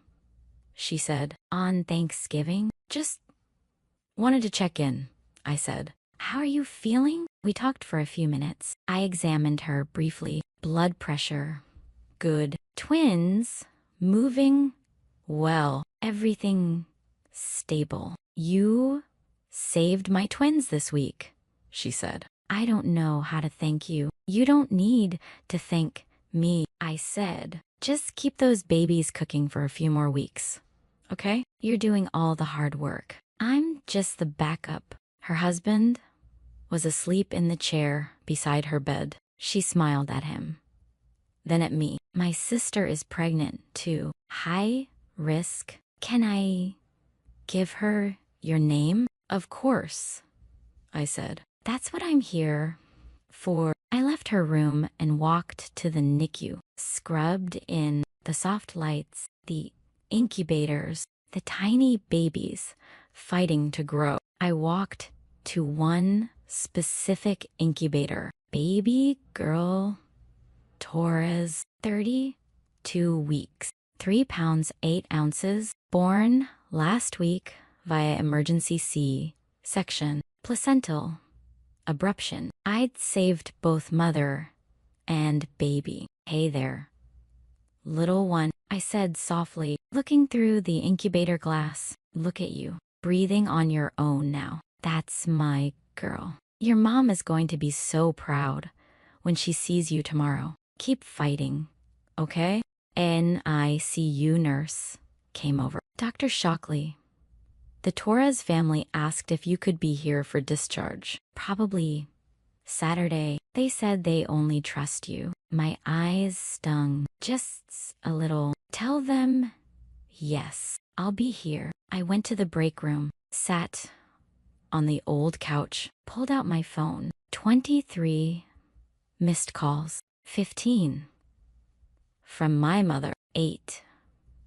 Speaker 1: she said, on Thanksgiving? Just wanted to check in, I said. How are you feeling? We talked for a few minutes. I examined her briefly. Blood pressure, good. Twins, moving, well. Everything stable. You saved my twins this week, she said. I don't know how to thank you. You don't need to thank me, I said. Just keep those babies cooking for a few more weeks, okay? You're doing all the hard work. I'm just the backup. Her husband was asleep in the chair beside her bed. She smiled at him, then at me. My sister is pregnant too. High risk. Can I give her your name? Of course, I said. That's what I'm here for. I left her room and walked to the NICU, scrubbed in the soft lights, the incubators, the tiny babies fighting to grow. I walked to one specific incubator. Baby girl Torres, 32 weeks, 3 pounds 8 ounces, born last week via emergency C-section, placental abruption. I'd saved both mother and baby. Hey there, little one, I said softly, looking through the incubator glass. Look at you, breathing on your own now. That's my girl. Your mom is going to be so proud when she sees you tomorrow. Keep fighting, okay? NICU nurse came over. Dr. Shockley, the Torres family asked if you could be here for discharge. Probably Saturday. They said they only trust you. My eyes stung just a little. Tell them yes, I'll be here. I went to the break room, sat on the old couch, pulled out my phone. 23 missed calls, 15 from my mother, 8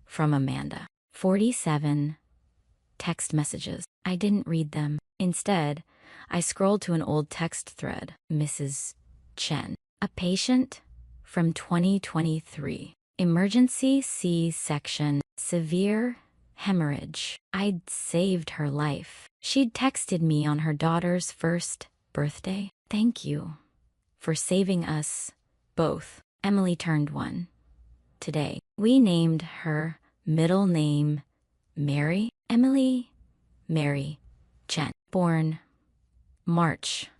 Speaker 1: from Amanda, 47 text messages. I didn't read them. Instead, I scrolled to an old text thread. Mrs. Chen, a patient from 2023. Emergency C-section, severe hemorrhage. I'd saved her life. She'd texted me on her daughter's first birthday. Thank you for saving us both. Emily turned 1 today. We named her middle name Mary. Emily Mary Chen. Born March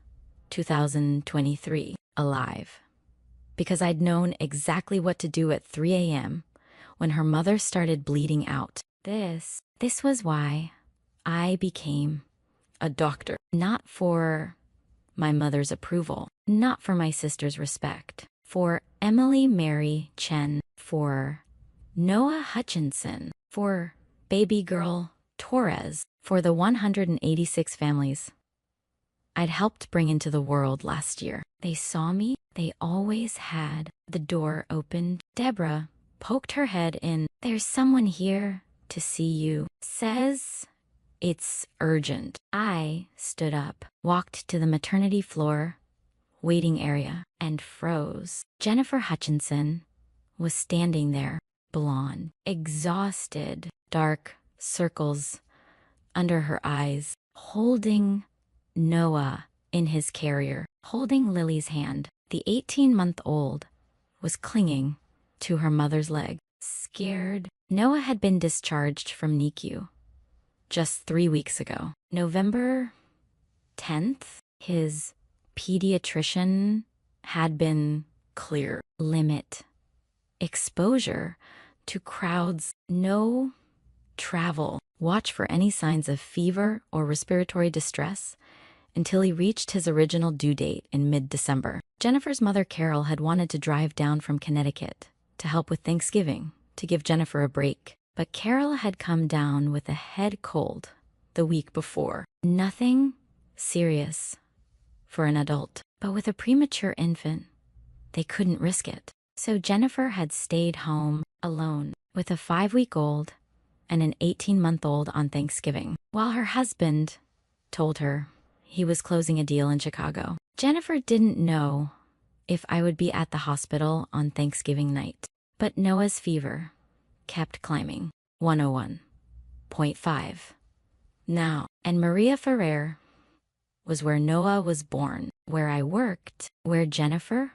Speaker 1: 2023. Alive. Because I'd known exactly what to do at 3 a.m. when her mother started bleeding out. This was why I became a doctor. Not for my mother's approval, not for my sister's respect, for Emily Mary Chen, for Noah Hutchinson, for baby girl Torres, for the 186 families I'd helped bring into the world last year. They saw me. They always had. The door opened. Deborah poked her head in. There's someone here to see you. Says it's urgent. I stood up, walked to the maternity floor, waiting area, and froze. Jennifer Hutchinson was standing there, blonde, exhausted, dark circles under her eyes, holding Noah in his carrier, holding Lily's hand. The 18-month-old was clinging to her mother's leg, scared. Noah had been discharged from NICU just 3 weeks ago. November 10th, his pediatrician had been clear. Limit exposure to crowds. No travel. Watch for any signs of fever or respiratory distress until he reached his original due date in mid-December. Jennifer's mother, Carol, had wanted to drive down from Connecticut to help with Thanksgiving, to give Jennifer a break. But Carol had come down with a head cold the week before. Nothing serious for an adult. But with a premature infant, they couldn't risk it. So Jennifer had stayed home alone with a 5-week-old and an 18-month-old on Thanksgiving, while her husband told her he was closing a deal in Chicago. Jennifer didn't know if I would be at the hospital on Thanksgiving night, but Noah's fever kept climbing. 101.5. Now, and Maria Ferrer was where Noah was born, where I worked, where Jennifer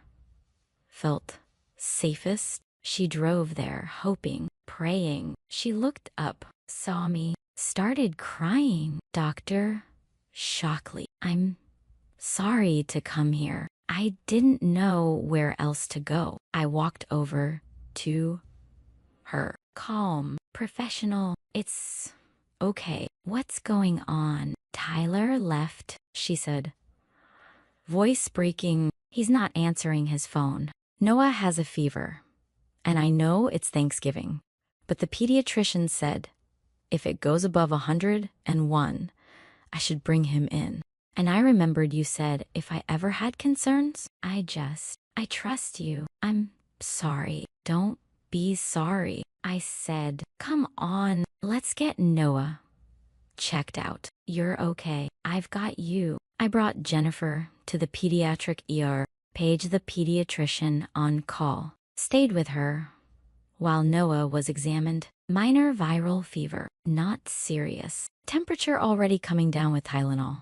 Speaker 1: felt safest. She drove there, hoping, praying. She looked up, saw me, started crying. Doctor, Shockley, I'm sorry to come here. I didn't know where else to go. I walked over to her, calm, professional. It's okay. What's going on? Tyler left, she said, voice breaking. He's not answering his phone. Noah has a fever, and I know it's Thanksgiving, but the pediatrician said if it goes above 101, I should bring him in. And I remembered you said if I ever had concerns, I trust you. I'm sorry. Don't be sorry. I said, come on, let's get Noah checked out. You're okay. I've got you. I brought Jennifer to the pediatric ER. Paige, the pediatrician on call, stayed with her while Noah was examined. Minor viral fever, not serious. Temperature already coming down with Tylenol.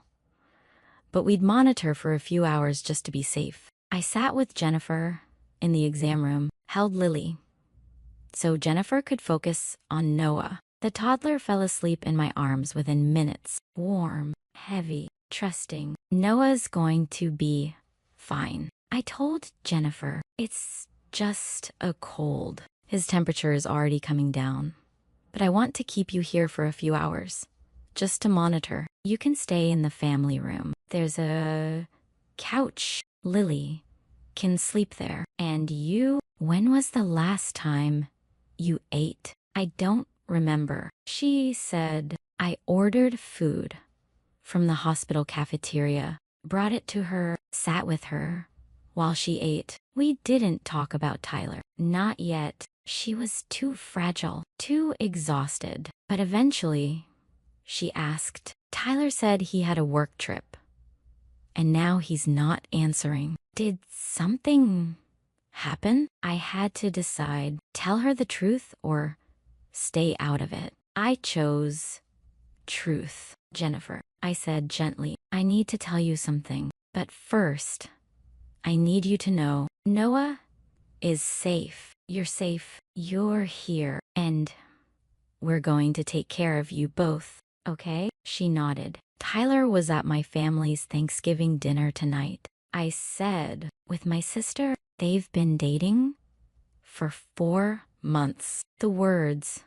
Speaker 1: But we'd monitor for a few hours just to be safe. I sat with Jennifer in the exam room, held Lily, so Jennifer could focus on Noah. The toddler fell asleep in my arms within minutes. Warm, heavy, trusting. Noah's going to be fine. I told Jennifer, it's just a cold. His temperature is already coming down. But I want to keep you here for a few hours, just to monitor. You can stay in the family room. There's a couch. Lily can sleep there. And you, when was the last time you ate? I don't remember. She said, I ordered food from the hospital cafeteria, brought it to her, sat with her while she ate. We didn't talk about Tyler. Not yet. She was too fragile, too exhausted. But eventually, she asked. Tyler said he had a work trip, and now he's not answering. Did something happen? I had to decide, tell her the truth or stay out of it. I chose truth. Jennifer, I said gently, I need to tell you something, but first, I need you to know Noah is safe. You're safe. You're here. And we're going to take care of you both, okay? She nodded. Tyler was at my family's Thanksgiving dinner tonight. I said, with my sister, they've been dating for 4 months. The words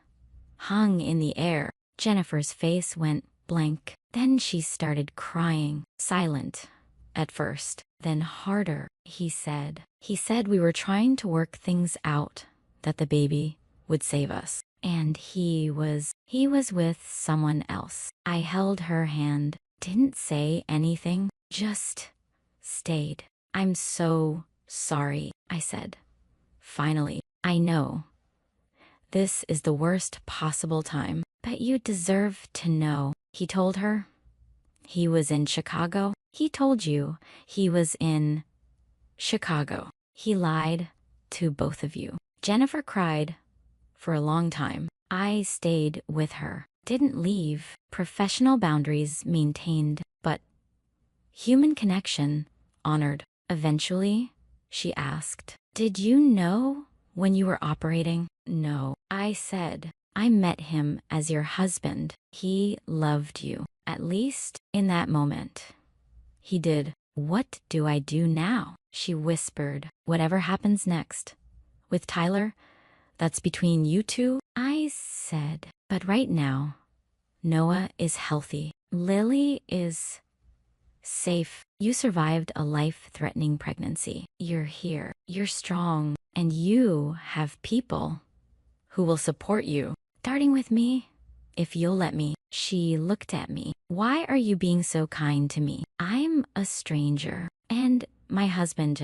Speaker 1: hung in the air. Jennifer's face went blank. Then she started crying, silent at first, then harder. He said we were trying to work things out, that the baby would save us. And he was with someone else. I held her hand, didn't say anything, just stayed. I'm so sorry, I said. Finally, I know this is the worst possible time, but you deserve to know. He told her he was in Chicago. He told you he was in Chicago. He lied to both of you. Jennifer cried for a long time. I stayed with her, didn't leave. Professional boundaries maintained, but human connection honored. Eventually, she asked, did you know when you were operating? No. I said, I met him as your husband. He loved you, at least in that moment. He did. What do I do now? She whispered. Whatever happens next. With Tyler, that's between you two. I said, but right now, Noah is healthy. Lily is safe. You survived a life-threatening pregnancy. You're here. You're strong. And you have people who will support you. Starting with me, if you'll let me. She looked at me. Why are you being so kind to me? I'm I'm a stranger. And my husband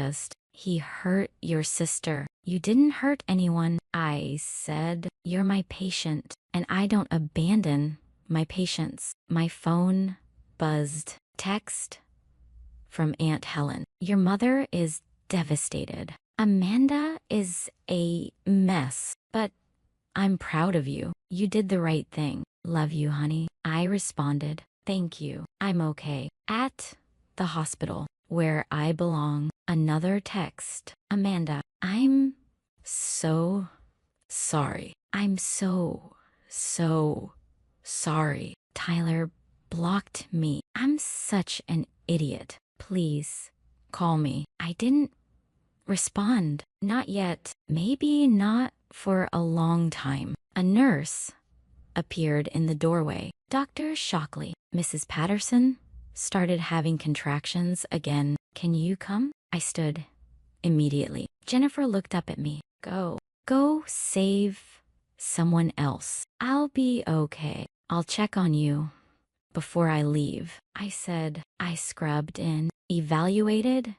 Speaker 1: he hurt your sister. You didn't hurt anyone. I said, you're my patient, and I don't abandon my patients. My phone buzzed. Text from Aunt Helen. Your mother is devastated. Amanda is a mess, but I'm proud of you. You did the right thing. Love you, honey. I responded, thank you. I'm okay. At the hospital, where I belong. Another text. Amanda, I'm so sorry. I'm so sorry. Tyler blocked me. I'm such an idiot. Please call me. I didn't respond. Not yet. Maybe not for a long time. A nurse appeared in the doorway. Dr. Shockley. Mrs. Patterson started having contractions again. Can you come? I stood immediately. Jennifer looked up at me. Go save someone else. I'll be okay. I'll check on you before I leave. I said. I scrubbed in. Evaluated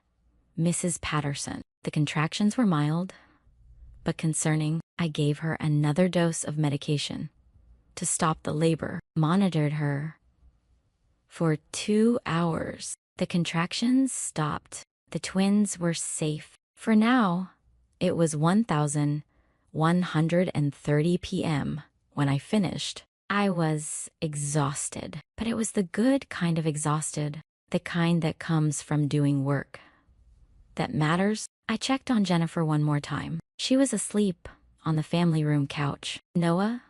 Speaker 1: Mrs. Patterson. The contractions were mild, but concerning. I gave her another dose of medication to stop the labor. Monitored her for 2 hours. The contractions stopped. The twins were safe. For now, it was 1,130 p.m. when I finished. I was exhausted, but it was the good kind of exhausted, the kind that comes from doing work that matters. I checked on Jennifer one more time. She was asleep on the family room couch. Noah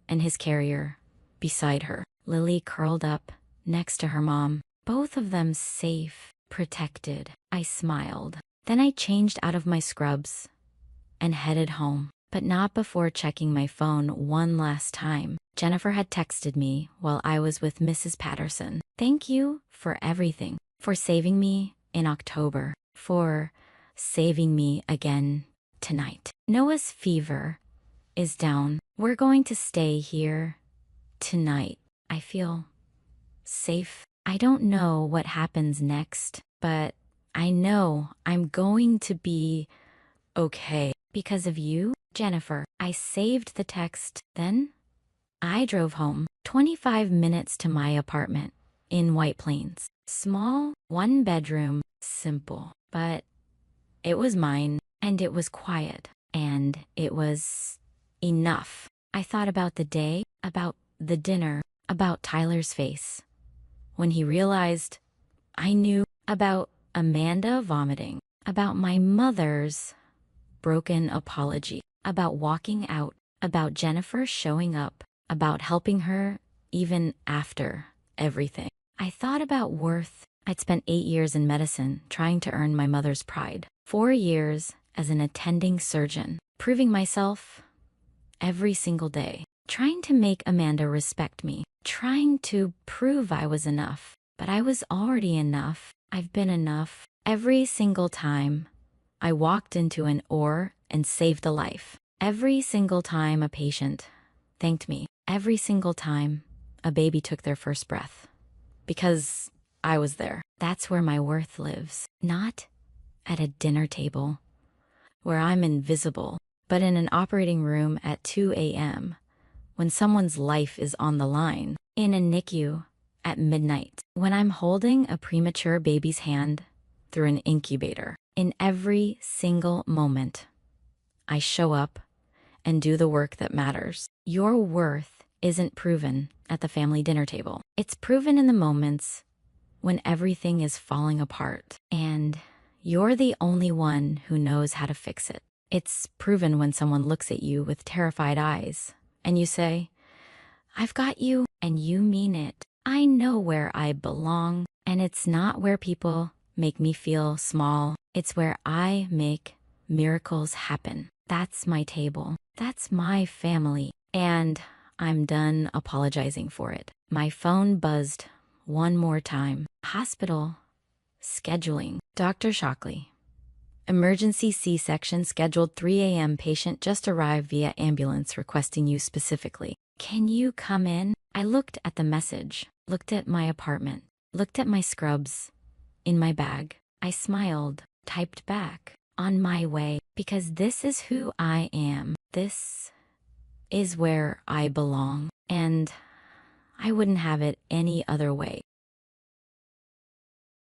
Speaker 1: and his carrier beside her. Lily curled up next to her mom. Both of them safe, protected. I smiled. Then I changed out of my scrubs and headed home, but not before checking my phone one last time. Jennifer had texted me while I was with Mrs. Patterson. Thank you for everything. For saving me in October. For saving me again tonight. Noah's fever is down. We're going to stay here tonight. I feel safe. I don't know what happens next, but I know I'm going to be okay. Because of you, Jennifer. I saved the text. Then I drove home. 25 minutes to my apartment in White Plains. Small, 1-bedroom, simple. But it was mine, and it was quiet, and it was enough. I thought about the day, about the dinner, about Tyler's face. When he realized I knew, about Amanda vomiting, about my mother's broken apology, about walking out, about Jennifer showing up, about helping her even after everything. I thought about worth. I'd spent 8 years in medicine trying to earn my mother's pride. 4 years as an attending surgeon, proving myself every single day, trying to make Amanda respect me, trying to prove I was enough. But I was already enough. I've been enough. Every single time I walked into an OR and saved a life. Every single time a patient thanked me. Every single time a baby took their first breath. Because I was there. That's where my worth lives. Not at a dinner table where I'm invisible, but in an operating room at 2 a.m. when someone's life is on the line. In a NICU at midnight when I'm holding a premature baby's hand through an incubator. In every single moment, I show up and do the work that matters. Your worth isn't proven at the family dinner table. It's proven in the moments when everything is falling apart and you're the only one who knows how to fix it. It's proven when someone looks at you with terrified eyes and you say, I've got you, and you mean it. I know where I belong, and it's not where people make me feel small. It's where I make miracles happen. That's my table. That's my family. And I'm done apologizing for it. My phone buzzed one more time. Hospital scheduling. Dr. Shockley. Emergency C-section scheduled 3 a.m. Patient just arrived via ambulance requesting you specifically. Can you come in? I looked at the message, looked at my apartment, looked at my scrubs, in my bag. I smiled, typed back, on my way, because this is who I am. This is where I belong. And I wouldn't have it any other way.